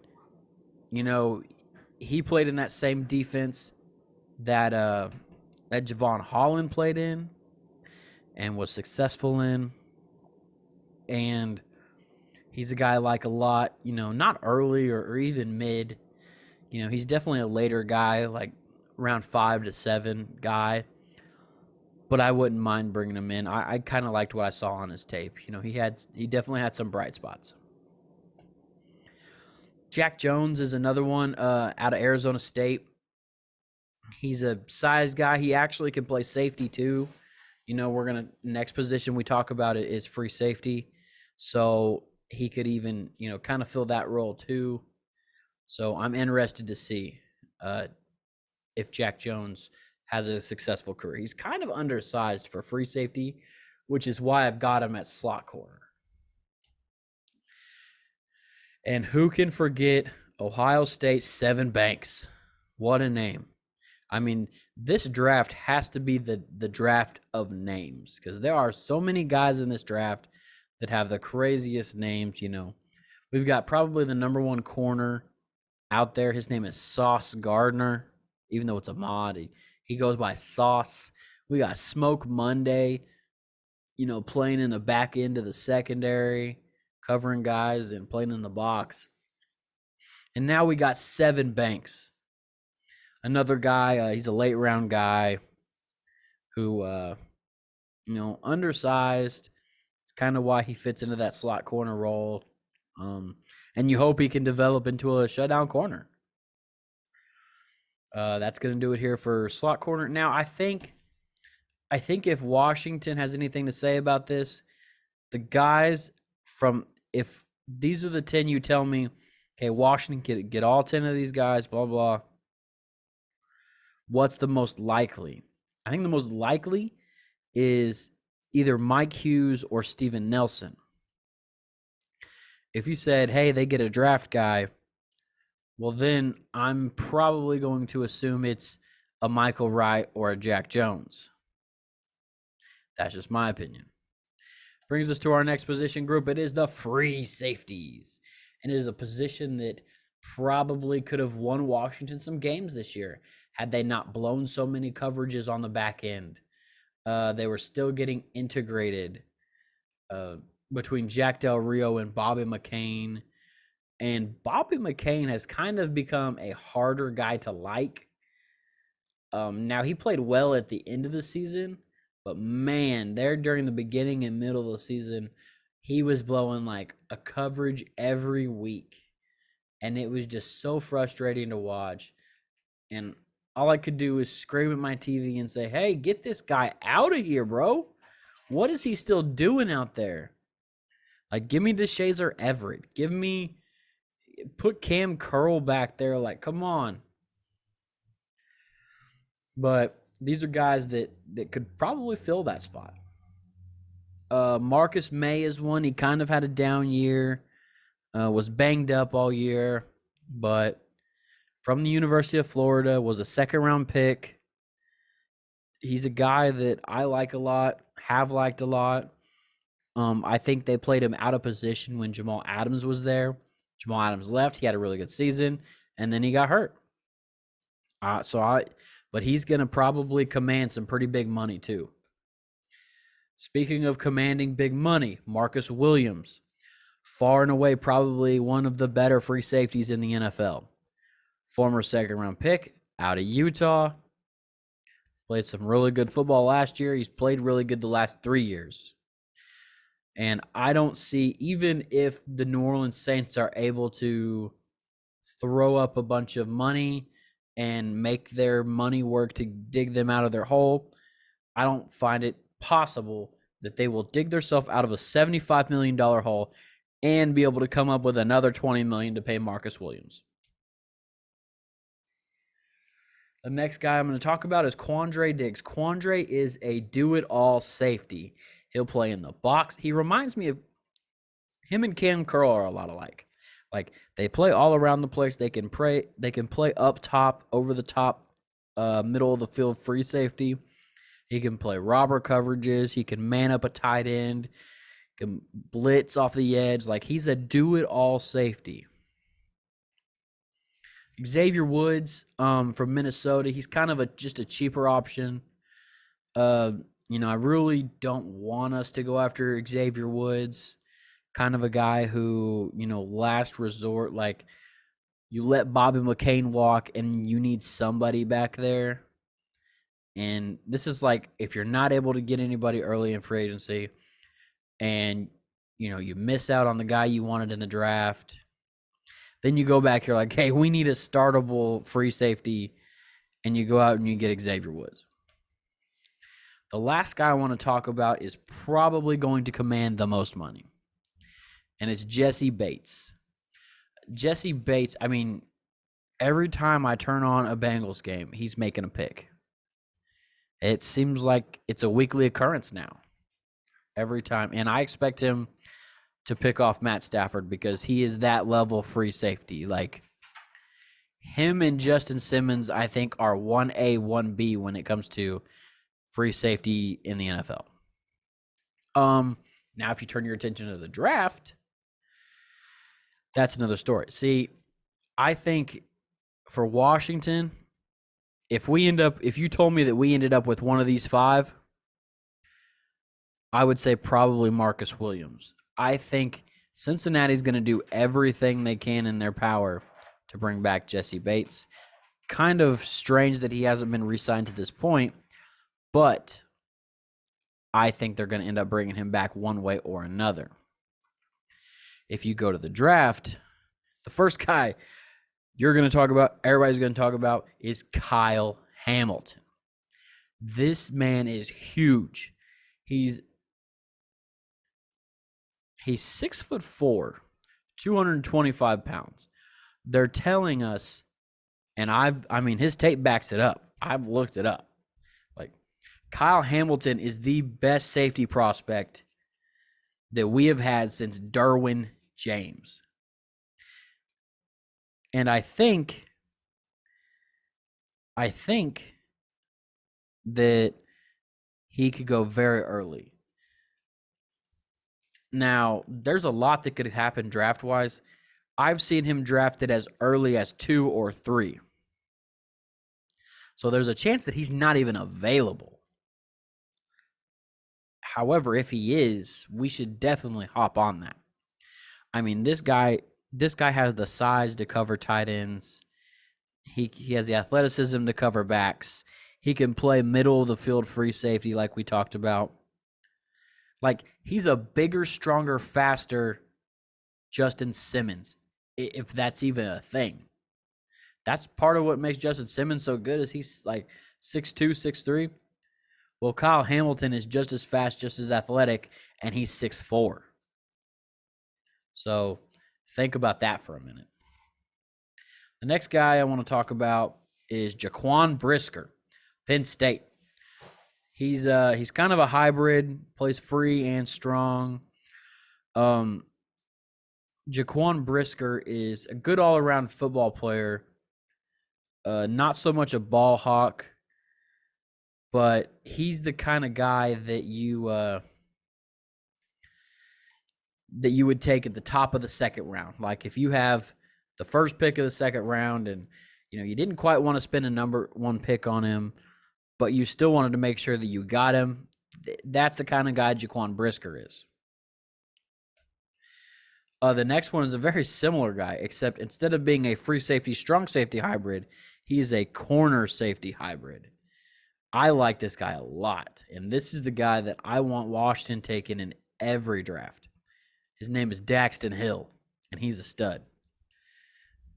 he played in that same defense that Javon Holland played in and was successful in. And he's a guy I like a lot, not early or even mid. He's definitely a later guy, round 5 to 7 guy. But I wouldn't mind bringing him in. I kind of liked what I saw on his tape. He definitely had some bright spots. Jack Jones is another one out of Arizona State. He's a size guy. He actually can play safety too. Next position we talk about it is free safety. So he could even, kind of fill that role too. So I'm interested to see if Jack Jones has a successful career. He's kind of undersized for free safety, which is why I've got him at slot corner. And who can forget Ohio State Sevyn Banks? What a name. I mean, this draft has to be the draft of names because there are so many guys in this draft that have the craziest names. We've got probably the number one corner out there. His name is Sauce Gardner, even though it's a mod. He goes by Sauce. We got Smoke Monday, playing in the back end of the secondary, covering guys and playing in the box. And now we got Sevyn Banks. Another guy, he's a late round guy who, undersized. It's kind of why he fits into that slot corner role. And you hope he can develop into a shutdown corner. That's going to do it here for slot corner. Now, I think if Washington has anything to say about this, the guys if these are the 10 you tell me, okay, Washington get all 10 of these guys, blah, blah. What's the most likely? I think the most likely is either Mike Hughes or Steven Nelson. If you said, hey, they get a draft guy, well, then I'm probably going to assume it's a Michael Wright or a Jack Jones. That's just my opinion. Brings us to our next position group. It is the free safeties. And it is a position that probably could have won Washington some games this year had they not blown so many coverages on the back end. They were still getting integrated between Jack Del Rio and Bobby McCain. And Bobby McCain has kind of become a harder guy to like. Now, he played well at the end of the season, but man, there during the beginning and middle of the season, he was blowing like a coverage every week. And it was just so frustrating to watch. And all I could do is scream at my TV and say, hey, get this guy out of here, bro. What is he still doing out there? Like, give me DeShazer Everett. Put Cam Curl back there. Like, come on. But these are guys that could probably fill that spot. Marcus May is one. He kind of had a down year. Was banged up all year. But from the University of Florida, was a second-round pick. He's a guy that I like a lot, have liked a lot. I think they played him out of position when Jamal Adams was there. Jamal Adams left. He had a really good season, and then he got hurt. But he's going to probably command some pretty big money too. Speaking of commanding big money, Marcus Williams, far and away probably one of the better free safeties in the NFL. Former second-round pick out of Utah. Played some really good football last year. He's played really good the last 3 years. And I don't see, even if the New Orleans Saints are able to throw up a bunch of money and make their money work to dig them out of their hole, I don't find it possible that they will dig themselves out of a $75 million hole and be able to come up with another $20 million to pay Marcus Williams. The next guy I'm going to talk about is Quandre Diggs. Quandre is a do-it-all safety. He'll play in the box. He reminds me of him and Cam Curl are a lot alike. Like, they play all around the place. They can play up top, over the top, middle of the field free safety. He can play robber coverages. He can man up a tight end. Can blitz off the edge. Like, he's a do-it-all safety. Xavier Woods from Minnesota. He's kind of just a cheaper option. I really don't want us to go after Xavier Woods. Kind of a guy who, last resort, like, you let Bobby McCain walk and you need somebody back there. And this is like, if you're not able to get anybody early in free agency and, you miss out on the guy you wanted in the draft, then you go back here like, hey, we need a startable free safety, and you go out and you get Xavier Woods. The last guy I want to talk about is probably going to command the most money, and it's Jesse Bates. Jesse Bates, I mean, every time I turn on a Bengals game, he's making a pick. It seems like it's a weekly occurrence now, every time. And I expect him to pick off Matt Stafford because he is that level free safety. Like, him and Justin Simmons, I think, are 1A, 1B when it comes to free safety in the NFL. Now, if you turn your attention to the draft, that's another story. See, I think for Washington, if you told me that we ended up with one of these five, I would say probably Marcus Williams. I think Cincinnati's going to do everything they can in their power to bring back Jesse Bates. Kind of strange that he hasn't been re-signed to this point, but I think they're going to end up bringing him back one way or another. If you go to the draft, the first guy you're going to talk about, everybody's going to talk about, is Kyle Hamilton. This man is huge. He's 6'4", 225 pounds. They're telling us, and I mean, his tape backs it up. I've looked it up. Like, Kyle Hamilton is the best safety prospect that we have had since Derwin James. And I think that he could go very early. Now, there's a lot that could happen draft-wise. I've seen him drafted as early as 2 or 3. So there's a chance that he's not even available. However, if he is, we should definitely hop on that. I mean, this guy has the size to cover tight ends. He has the athleticism to cover backs. He can play middle of the field free safety like we talked about. Like, he's a bigger, stronger, faster Justin Simmons, if that's even a thing. That's part of what makes Justin Simmons so good, is he's like 6'2", 6'3". Well, Kyle Hamilton is just as fast, just as athletic, and he's 6'4". So think about that for a minute. The next guy I want to talk about is Jaquan Brisker, Penn State. He's kind of a hybrid, plays free and strong. Jaquan Brisker is a good all-around football player. Not so much a ball hawk, but he's the kind of guy that you would take at the top of the second round. Like, if you have the first pick of the second round and you didn't quite want to spend a number 1 pick on him, but you still wanted to make sure that you got him, that's the kind of guy Jaquan Brisker is. The next one is a very similar guy, except instead of being a free safety, strong safety hybrid, he is a corner safety hybrid. I like this guy a lot, and this is the guy that I want Washington taking in every draft. His name is Daxton Hill, and he's a stud.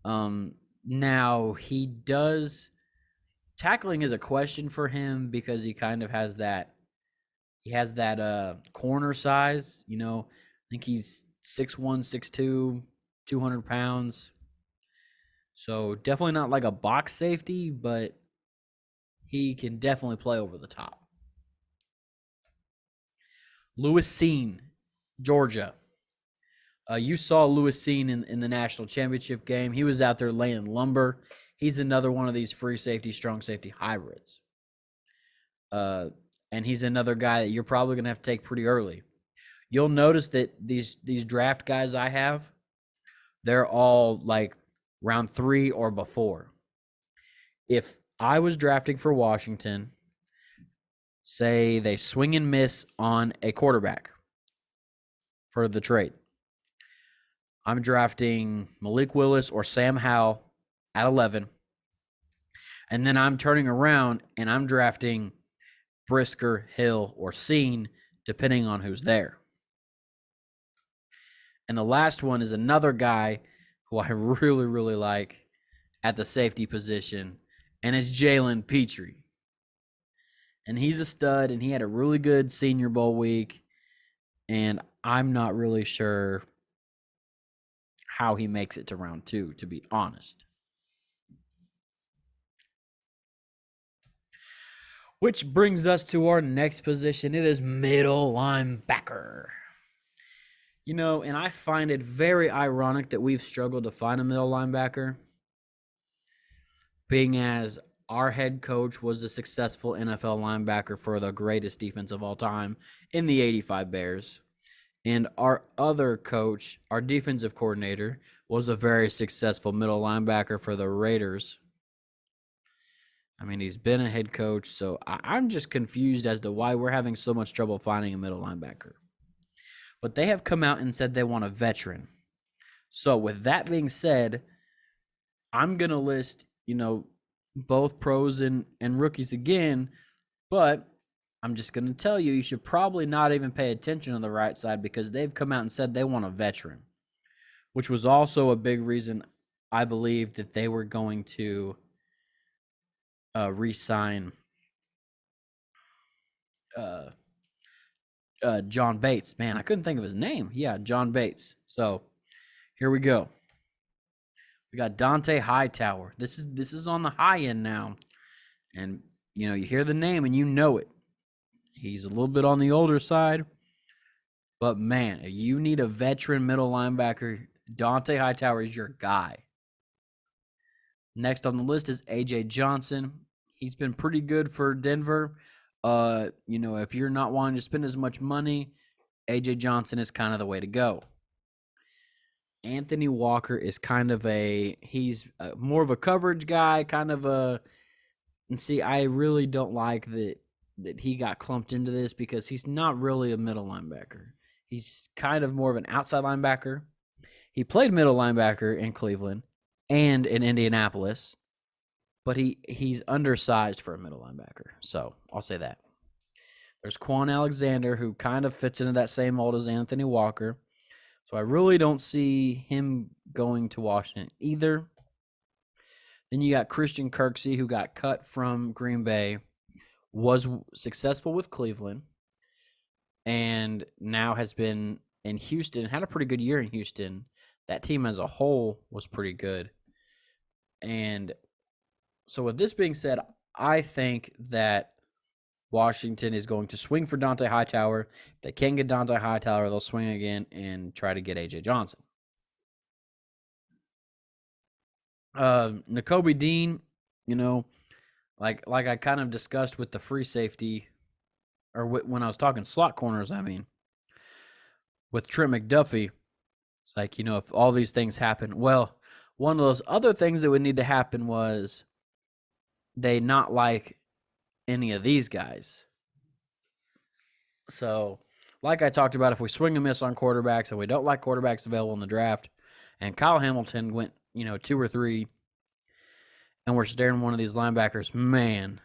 Now, tackling is a question for him because he kind of has that, corner size. I think he's 6'1", 6'2", 200 pounds. So definitely not like a box safety, but he can definitely play over the top. Lewis Cine, Georgia. You saw Lewis Cine in the national championship game. He was out there laying lumber. He's another one of these free safety, strong safety hybrids. And he's another guy that you're probably going to have to take pretty early. You'll notice that these draft guys I have, they're all like round 3 or before. If I was drafting for Washington, say they swing and miss on a quarterback for the trade, I'm drafting Malik Willis or Sam Howell at 11. And then I'm turning around and I'm drafting Brisker, Hill, or Cine, depending on who's there. And the last one is another guy who I really, really like at the safety position, and it's Jalen Petrie. And he's a stud, and he had a really good Senior Bowl week, and I'm not really sure how he makes it to round 2, to be honest. Which brings us to our next position. It is middle linebacker. You know, and I find it very ironic that we've struggled to find a middle linebacker, being as our head coach was a successful NFL linebacker for the greatest defense of all time in the 85 Bears. And our other coach, our defensive coordinator, was a very successful middle linebacker for the Raiders. I mean, he's been a head coach, so I'm just confused as to why we're having so much trouble finding a middle linebacker. But they have come out and said they want a veteran. So with that being said, I'm going to list, both pros and rookies again, but I'm just going to tell you should probably not even pay attention on the right side because they've come out and said they want a veteran, which was also a big reason I believe that they were going to re-sign John Bates. Man, I couldn't think of his name. Yeah, John Bates. So here we go. We got Dante Hightower. This is on the high end now. And, you hear the name and you know it. He's a little bit on the older side. But, man, you need a veteran middle linebacker. Dante Hightower is your guy. Next on the list is A.J. Johnson. He's been pretty good for Denver. If you're not wanting to spend as much money, A.J. Johnson is kind of the way to go. Anthony Walker is kind of he's more of a coverage guy, and see, I really don't like that he got clumped into this because he's not really a middle linebacker. He's kind of more of an outside linebacker. He played middle linebacker in Cleveland and in Indianapolis, but he's undersized for a middle linebacker. So I'll say that. There's Quan Alexander, who kind of fits into that same mold as Anthony Walker. So I really don't see him going to Washington either. Then you got Christian Kirksey, who got cut from Green Bay, was successful with Cleveland, and now has been in Houston, had a pretty good year in Houston. That team as a whole was pretty good. And so with this being said, I think that Washington is going to swing for Dante Hightower. If they can't get Dante Hightower, they'll swing again and try to get A.J. Johnson. Nakobe Dean, like I kind of discussed with the free safety, or when I was talking slot corners, with Trent McDuffie, it's like, if all these things happen, well, one of those other things that would need to happen was they not like any of these guys. So, like I talked about, if we swing and miss on quarterbacks and we don't like quarterbacks available in the draft, and Kyle Hamilton went, 2 or 3, and we're staring one of these linebackers, man,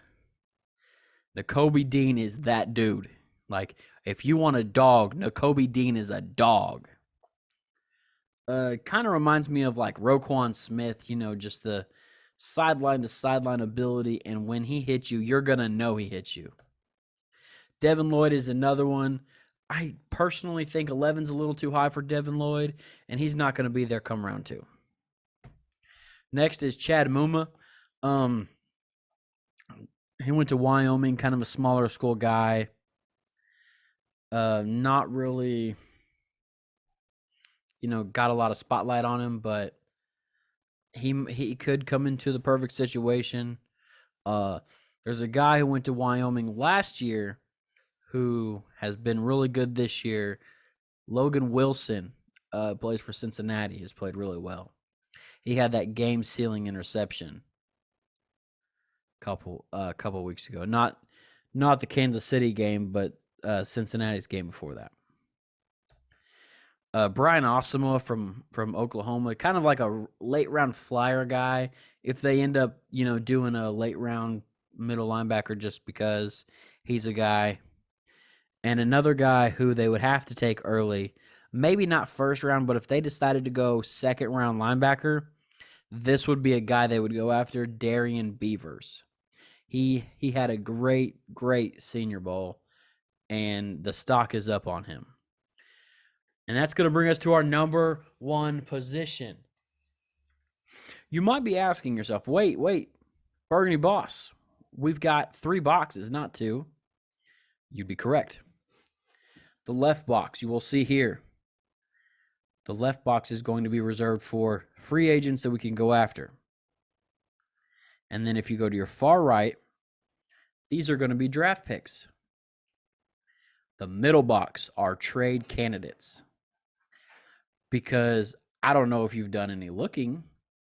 Nakobe Dean is that dude. Like, if you want a dog, Nakobe Dean is a dog. Kind of reminds me of like Roquan Smith, just the sideline to sideline ability, and when he hits you, you're going to know he hits you. Devin Lloyd is another one. I personally think 11's a little too high for Devin Lloyd, and he's not going to be there come round 2. Next is Chad Muma. He went to Wyoming, kind of a smaller school guy. Not really, got a lot of spotlight on him, but he could come into the perfect situation. There's a guy who went to Wyoming last year who has been really good this year. Logan Wilson plays for Cincinnati, has played really well. He had that game-sealing interception a couple weeks ago. Not the Kansas City game, but Cincinnati's game before that. Brian Osama from Oklahoma, kind of like a late-round flyer guy. If they end up, doing a late-round middle linebacker just because he's a guy. And another guy who they would have to take early, maybe not first round, but if they decided to go second-round linebacker, this would be a guy they would go after, Darian Beavers. He had a great Senior Bowl, and the stock is up on him. And that's going to bring us to our number 1 position. You might be asking yourself, wait, Burgundy Boss, we've got 3 boxes, not 2. You'd be correct. The left box, you will see here, the left box is going to be reserved for free agents that we can go after. And then if you go to your far right, these are going to be draft picks. The middle box are trade candidates. Because I don't know if you've done any looking,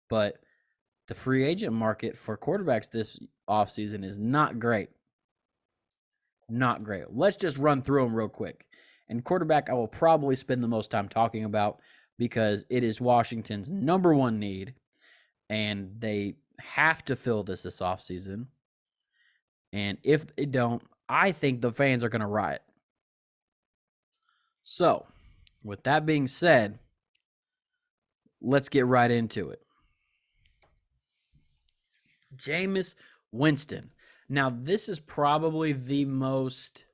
but the free agent market for quarterbacks this offseason is not great. Not great. Let's just run through them real quick. And quarterback, I will probably spend the most time talking about because it is Washington's number one need, and they have to fill this offseason. And if they don't, I think the fans are going to riot. So, with that being said, let's get right into it. Jameis Winston. Now, this is probably the most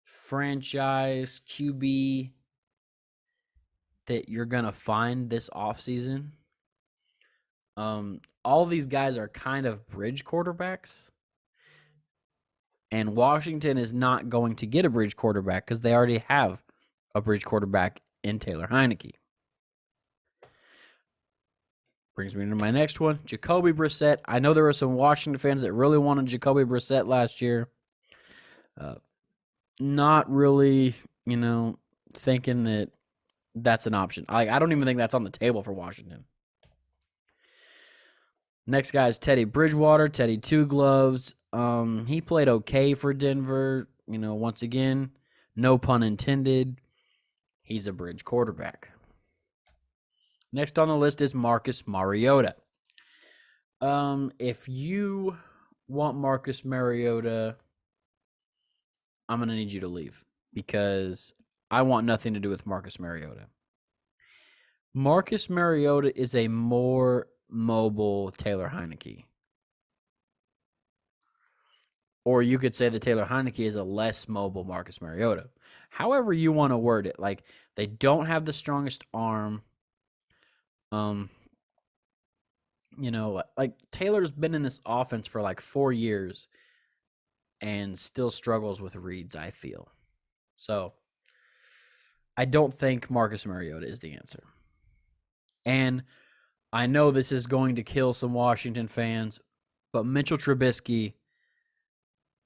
franchise QB that you're going to find this offseason. All these guys are kind of bridge quarterbacks. And Washington is not going to get a bridge quarterback because they already have a bridge quarterback in Taylor Heineke. Brings me into my next one, Jacoby Brissett. I know there were some Washington fans that really wanted Jacoby Brissett last year. Not really, thinking that that's an option. I don't even think that's on the table for Washington. Next guy is Teddy Bridgewater, Teddy Two Gloves. He played okay for Denver. Once again, no pun intended. He's a bridge quarterback. Next on the list is Marcus Mariota. If you want Marcus Mariota, I'm going to need you to leave because I want nothing to do with Marcus Mariota. Marcus Mariota is a more mobile Taylor Heineke. Or you could say that Taylor Heineke is a less mobile Marcus Mariota. However you want to word it. Like, they don't have the strongest arm. Like Taylor's been in this offense for like 4 years and still struggles with reads, I feel. So I don't think Marcus Mariota is the answer. And I know this is going to kill some Washington fans, but Mitchell Trubisky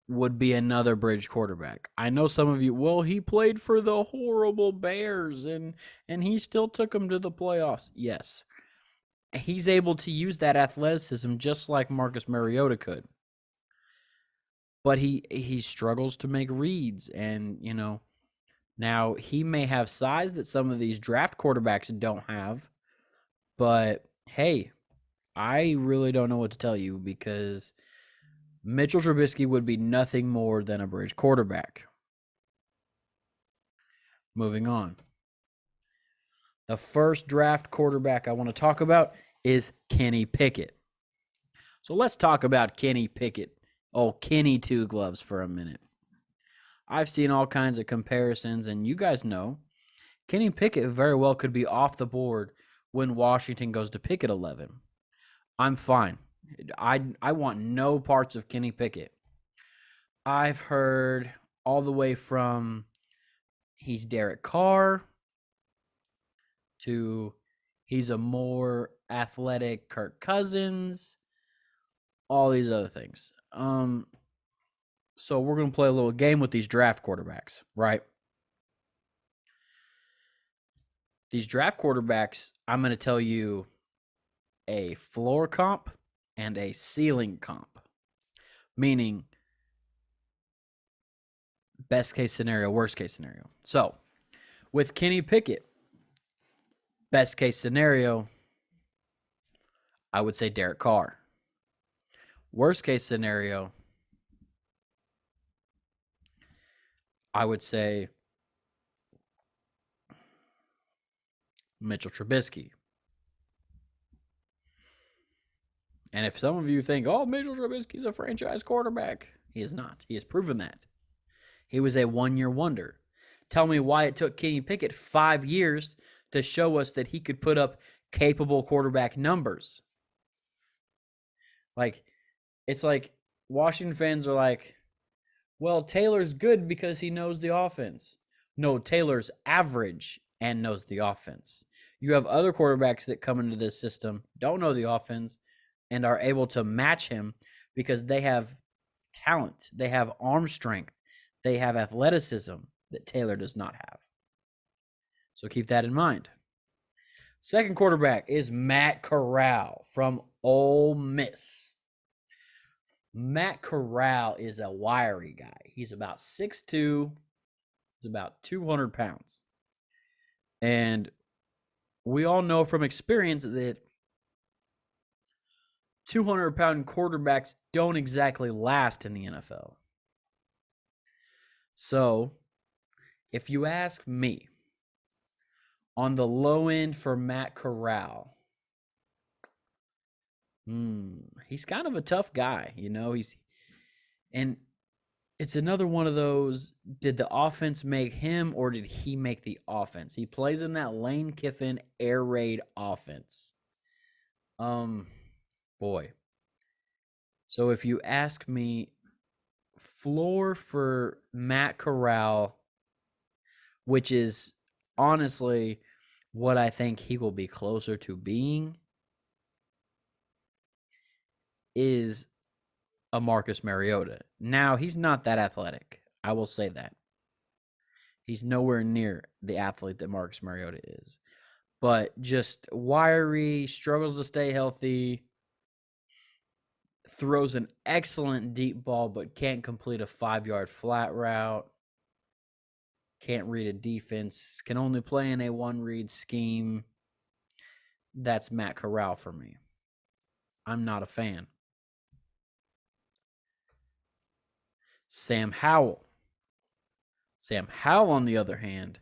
would be another bridge quarterback. I know some of you, well, he played for the horrible Bears and he still took them to the playoffs. Yes. He's able to use that athleticism just like Marcus Mariota could. But he struggles to make reads. And, now he may have size that some of these draft quarterbacks don't have. But, hey, I really don't know what to tell you because Mitchell Trubisky would be nothing more than a bridge quarterback. Moving on. The first draft quarterback I want to talk about is Kenny Pickett. So let's talk about Kenny Pickett. Oh, Kenny Two Gloves for a minute. I've seen all kinds of comparisons, and you guys know Kenny Pickett very well could be off the board when Washington goes to pick at 11. I'm fine. I want no parts of Kenny Pickett. I've heard all the way from he's Derek Carr to he's a more athletic Kirk Cousins, all these other things. So we're going to play a little game with these draft quarterbacks, right? These draft quarterbacks, I'm going to tell you a floor comp and a ceiling comp, meaning best case scenario, worst case scenario. So with Kenny Pickett, best case scenario, I would say Derek Carr. Worst case scenario, I would say Mitchell Trubisky. And if some of you think, oh, Mitchell Trubisky's a franchise quarterback, he is not. He has proven that. He was a one-year wonder. Tell me why it took Kenny Pickett 5 years to show us that he could put up capable quarterback numbers. It's like Washington fans are like, well, Taylor's good because he knows the offense. No, Taylor's average and knows the offense. You have other quarterbacks that come into this system, don't know the offense, and are able to match him because they have talent, they have arm strength, they have athleticism that Taylor does not have. So keep that in mind. Second quarterback is Matt Corral from Ole Miss. Matt Corral is a wiry guy. He's about 6'2". He's about 200 pounds. And we all know from experience that 200-pound quarterbacks don't exactly last in the NFL. So, if you ask me, on the low end for Matt Corral, he's kind of a tough guy, you know. And it's another one of those, did the offense make him or did he make the offense? He plays in that Lane Kiffin air raid offense. Boy. So if you ask me, floor for Matt Corral, which is honestly what I think he will be closer to being, is a Marcus Mariota. Now, he's not that athletic. I will say that. He's nowhere near the athlete that Marcus Mariota is. But just wiry, struggles to stay healthy, throws an excellent deep ball but can't complete a 5-yard flat route, can't read a defense, can only play in a one-read scheme. That's Matt Corral for me. I'm not a fan. Sam Howell. Sam Howell, on the other hand,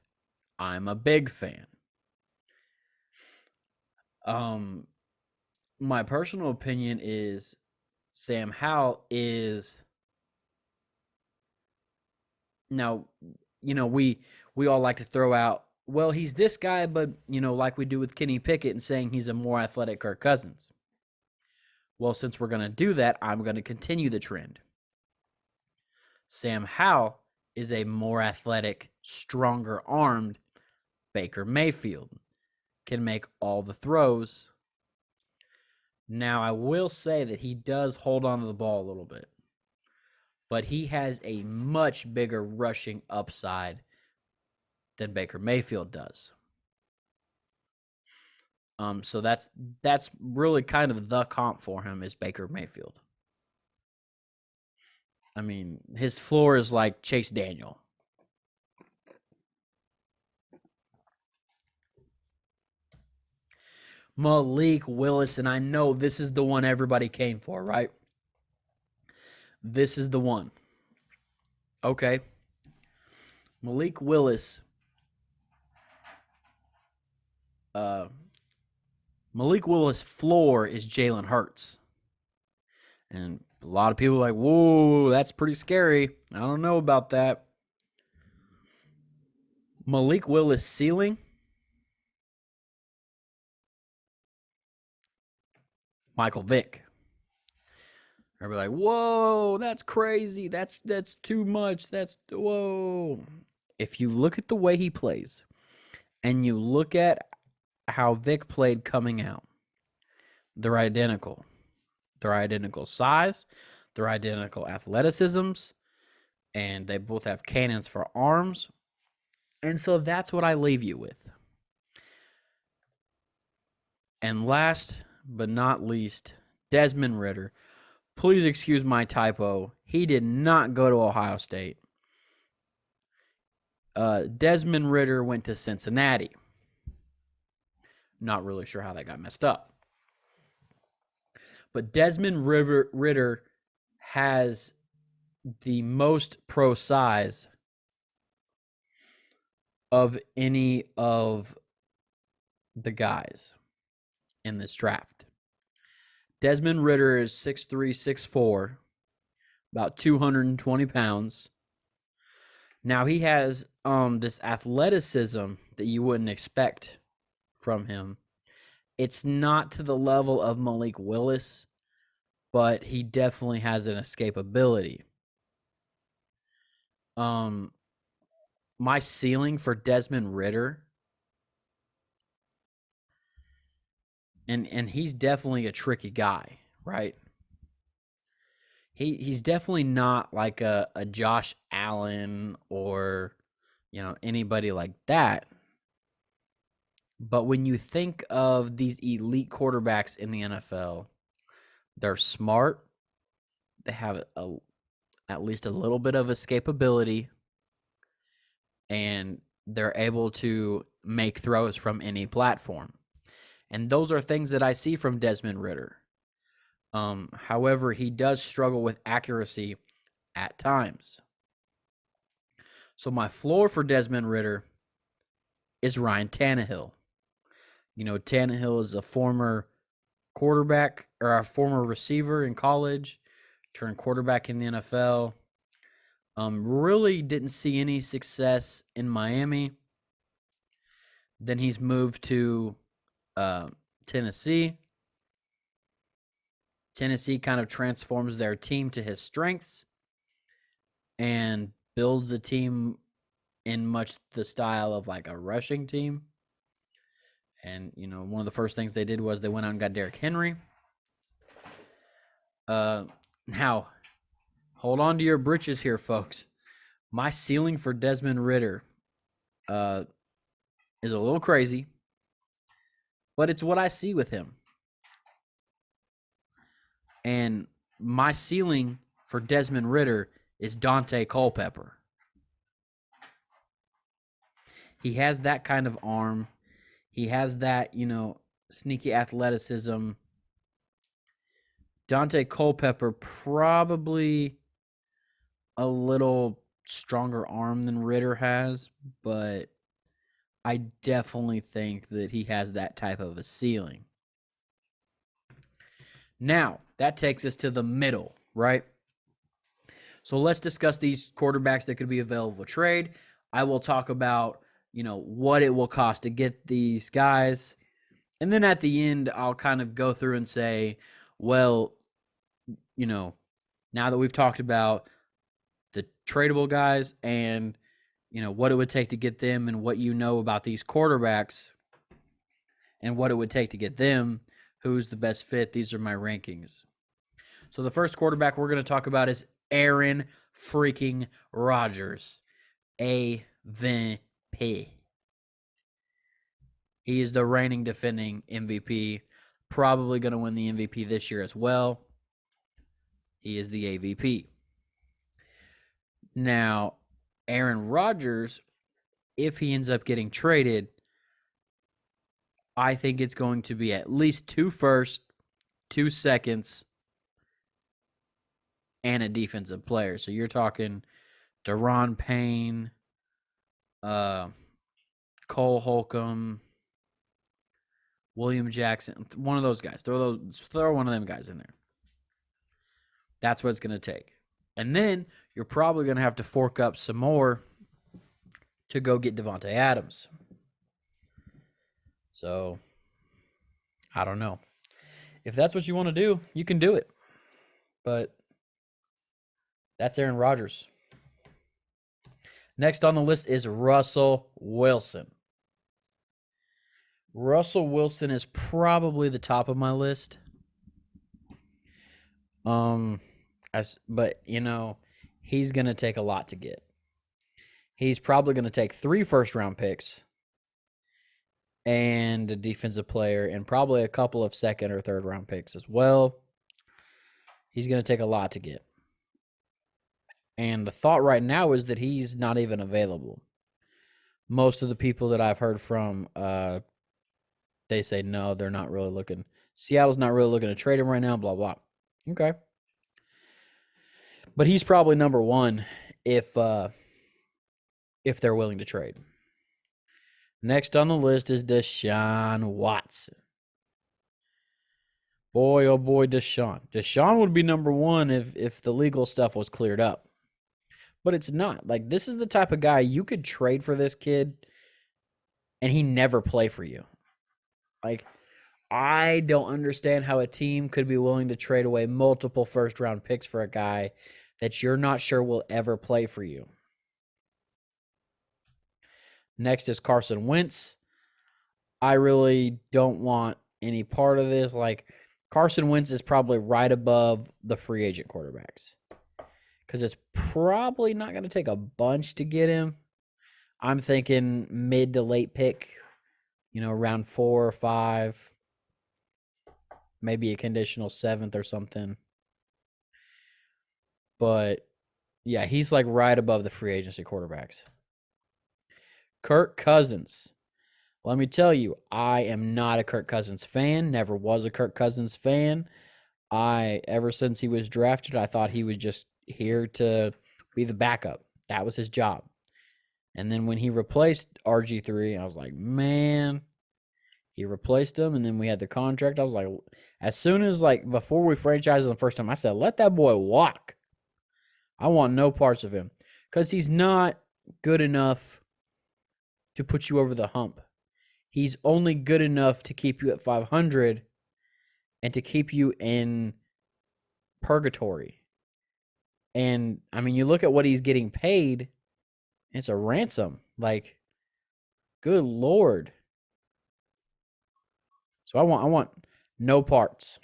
I'm a big fan. My personal opinion is Sam Howell is, now, you know, we all like to throw out, well, he's this guy, but, you know, like we do with Kenny Pickett and saying he's a more athletic Kirk Cousins. Well, since we're going to do that, I'm going to continue the trend. Sam Howell is a more athletic, stronger armed Baker Mayfield. Can make all the throws. Now, I will say that he does hold on to the ball a little bit, but he has a much bigger rushing upside than Baker Mayfield does. So that's really kind of the comp for him is Baker Mayfield. I mean, his floor is like Chase Daniel. Malik Willis, and I know this is the one everybody came for, right? This is the one. Okay. Malik Willis. Malik Willis' floor is Jalen Hurts. And a lot of people are like, whoa, that's pretty scary. I don't know about that. Malik Willis' ceiling, Michael Vick. Everybody like, whoa, that's crazy. That's too much. That's whoa. If you look at the way he plays, and you look at how Vick played coming out, they're identical. They're identical size, they're identical athleticisms, and they both have cannons for arms. And so that's what I leave you with. And last but not least, Desmond Ridder. Please excuse my typo. He did not go to Ohio State. Desmond Ridder went to Cincinnati. Not really sure how that got messed up. But Desmond Ridder has the most pro size of any of the guys in this draft. Desmond Ridder is 6'3", 6'4", about 220 pounds. Now, he has this athleticism that you wouldn't expect from him. It's not to the level of Malik Willis, but he definitely has an escapability. My ceiling for Desmond Ridder, and he's definitely a tricky guy, right? He's definitely not like a Josh Allen or anybody like that. But when you think of these elite quarterbacks in the NFL, they're smart. They have at least a little bit of escapability, and they're able to make throws from any platform. And those are things that I see from Desmond Ridder. However, he does struggle with accuracy at times. So my floor for Desmond Ridder is Ryan Tannehill. Tannehill is a former quarterback or a former receiver in college, turned quarterback in the NFL. Really didn't see any success in Miami. Then he's moved to Tennessee. Tennessee kind of transforms their team to his strengths and builds a team in much the style of like a rushing team. And, one of the first things they did was they went out and got Derrick Henry. Now, hold on to your britches here, folks. My ceiling for Desmond Ridder is a little crazy, but it's what I see with him. And my ceiling for Desmond Ridder is Dante Culpepper. He has that kind of arm. He has that, sneaky athleticism. Dante Culpepper probably a little stronger arm than Ridder has, but I definitely think that he has that type of a ceiling. Now, that takes us to the middle, right? So let's discuss these quarterbacks that could be available for trade. I will talk about, what it will cost to get these guys. And then at the end, I'll kind of go through and say, well, now that we've talked about the tradable guys and, what it would take to get them and what about these quarterbacks and what it would take to get them, who's the best fit. These are my rankings. So the first quarterback we're going to talk about is Aaron freaking Rodgers, AVP. He is the reigning defending MVP, probably going to win the MVP this year as well. He is the AVP. Now, Aaron Rodgers, if he ends up getting traded, I think it's going to be at least 2 firsts, 2 seconds, and a defensive player. So you're talking Daron Payne, Cole Holcomb, William Jackson, one of those guys. Throw one of them guys in there. That's what it's going to take. And then you're probably going to have to fork up some more to go get Devontae Adams. So, I don't know. If that's what you want to do, you can do it. But that's Aaron Rodgers. Next on the list is Russell Wilson. Russell Wilson is probably the top of my list. But he's going to take a lot to get. He's probably going to take 3 first-round picks and a defensive player and probably a couple of second or third-round picks as well. He's going to take a lot to get. And the thought right now is that he's not even available. Most of the people that I've heard from, they say no, they're not really looking. Seattle's not really looking to trade him right now, blah, blah. Okay. But he's probably number 1 if they're willing to trade. Next on the list is Deshaun Watson. Boy, oh boy, Deshaun. Deshaun would be number 1 if the legal stuff was cleared up. But it's not. Like, this is the type of guy you could trade for this kid and he never play for you. Like, I don't understand how a team could be willing to trade away multiple first round picks for a guy that you're not sure will ever play for you. Next is Carson Wentz. I really don't want any part of this. Like, Carson Wentz is probably right above the free agent quarterbacks because it's probably not going to take a bunch to get him. I'm thinking mid to late pick, around 4 or 5, maybe a conditional 7th or something. But yeah, he's like right above the free agency quarterbacks. Kirk Cousins. Let me tell you, I am not a Kirk Cousins fan, never was a Kirk Cousins fan. Ever since he was drafted, I thought he was just here to be the backup. That was his job. And then when he replaced RG3, I was like, man, he replaced him. And then we had the contract. I was like, as soon as before we franchised him the first time, I said, let that boy walk. I want no parts of him because he's not good enough to put you over the hump. He's only good enough to keep you at 500 and to keep you in purgatory. And I mean, you look at what he's getting paid, it's a ransom. Like, good Lord. So I want no parts.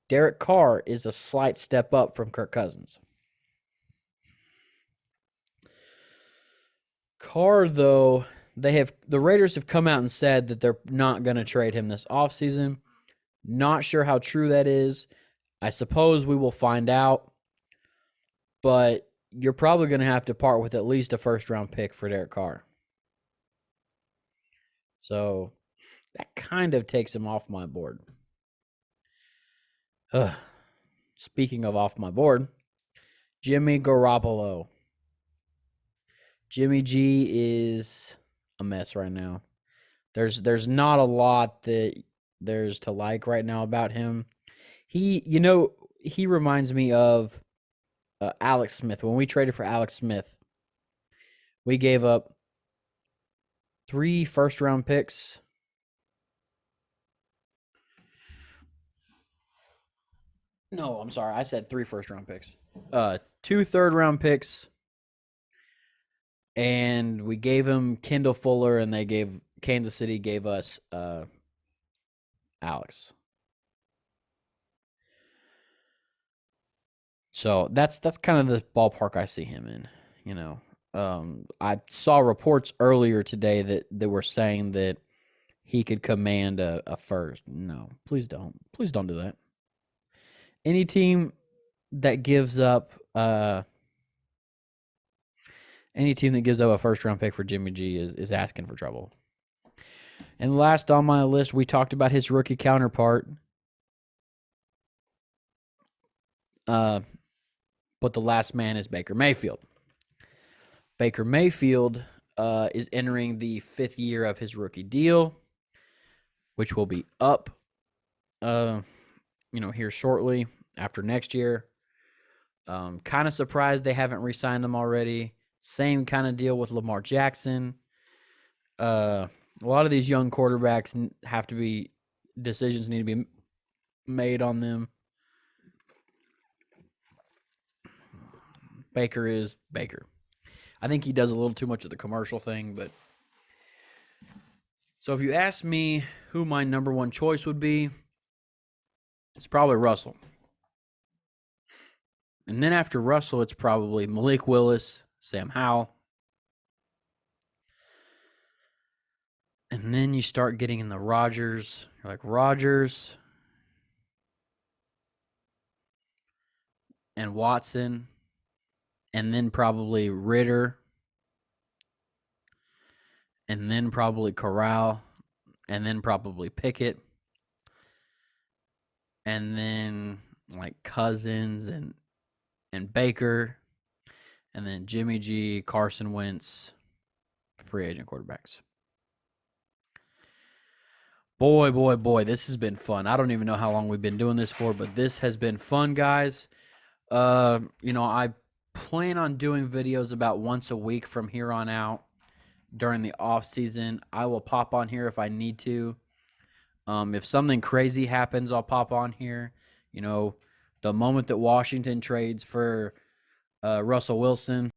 Derek Carr is a slight step up from Kirk Cousins. Carr, though, the Raiders have come out and said that they're not going to trade him this offseason. Not sure how true that is. I suppose we will find out. But you're probably going to have to part with at least a first-round pick for Derek Carr. So that kind of takes him off my board. Speaking of off my board, Jimmy Garoppolo. Jimmy G is a mess right now. There's not a lot that there's to like right now about him. He reminds me of Alex Smith. When we traded for Alex Smith, we gave up 3 first-round picks. No, I'm sorry. I said 3 first-round picks. 2 third-round picks. And we gave him Kendall Fuller, and Kansas City gave us Alex. So that's kind of the ballpark I see him in. I saw reports earlier today that were saying that he could command a first. No, please don't. Please don't do that. Any team that gives up a first round pick for Jimmy G is asking for trouble. And last on my list, we talked about his rookie counterpart. But the last man is Baker Mayfield. Baker Mayfield is entering the 5th year of his rookie deal, which will be up, here shortly after next year. Kind of surprised they haven't re-signed him already. Same kind of deal with Lamar Jackson. A lot of these young quarterbacks decisions need to be made on them. Baker is Baker. I think he does a little too much of the commercial thing, but so if you ask me who my number 1 choice would be, it's probably Russell. And then after Russell, it's probably Malik Willis, Sam Howell. And then you start getting in the Rodgers. You're like Rodgers and Watson. And then probably Ritter. And then probably Corral. And then probably Pickett. And then Cousins and Baker. And then Jimmy G, Carson Wentz, free agent quarterbacks. Boy, this has been fun. I don't even know how long we've been doing this for, but this has been fun, guys. I plan on doing videos about once a week from here on out during the off season. I will pop on here if I need to. If something crazy happens, I'll pop on here. You know, the moment that Washington trades for Russell Wilson,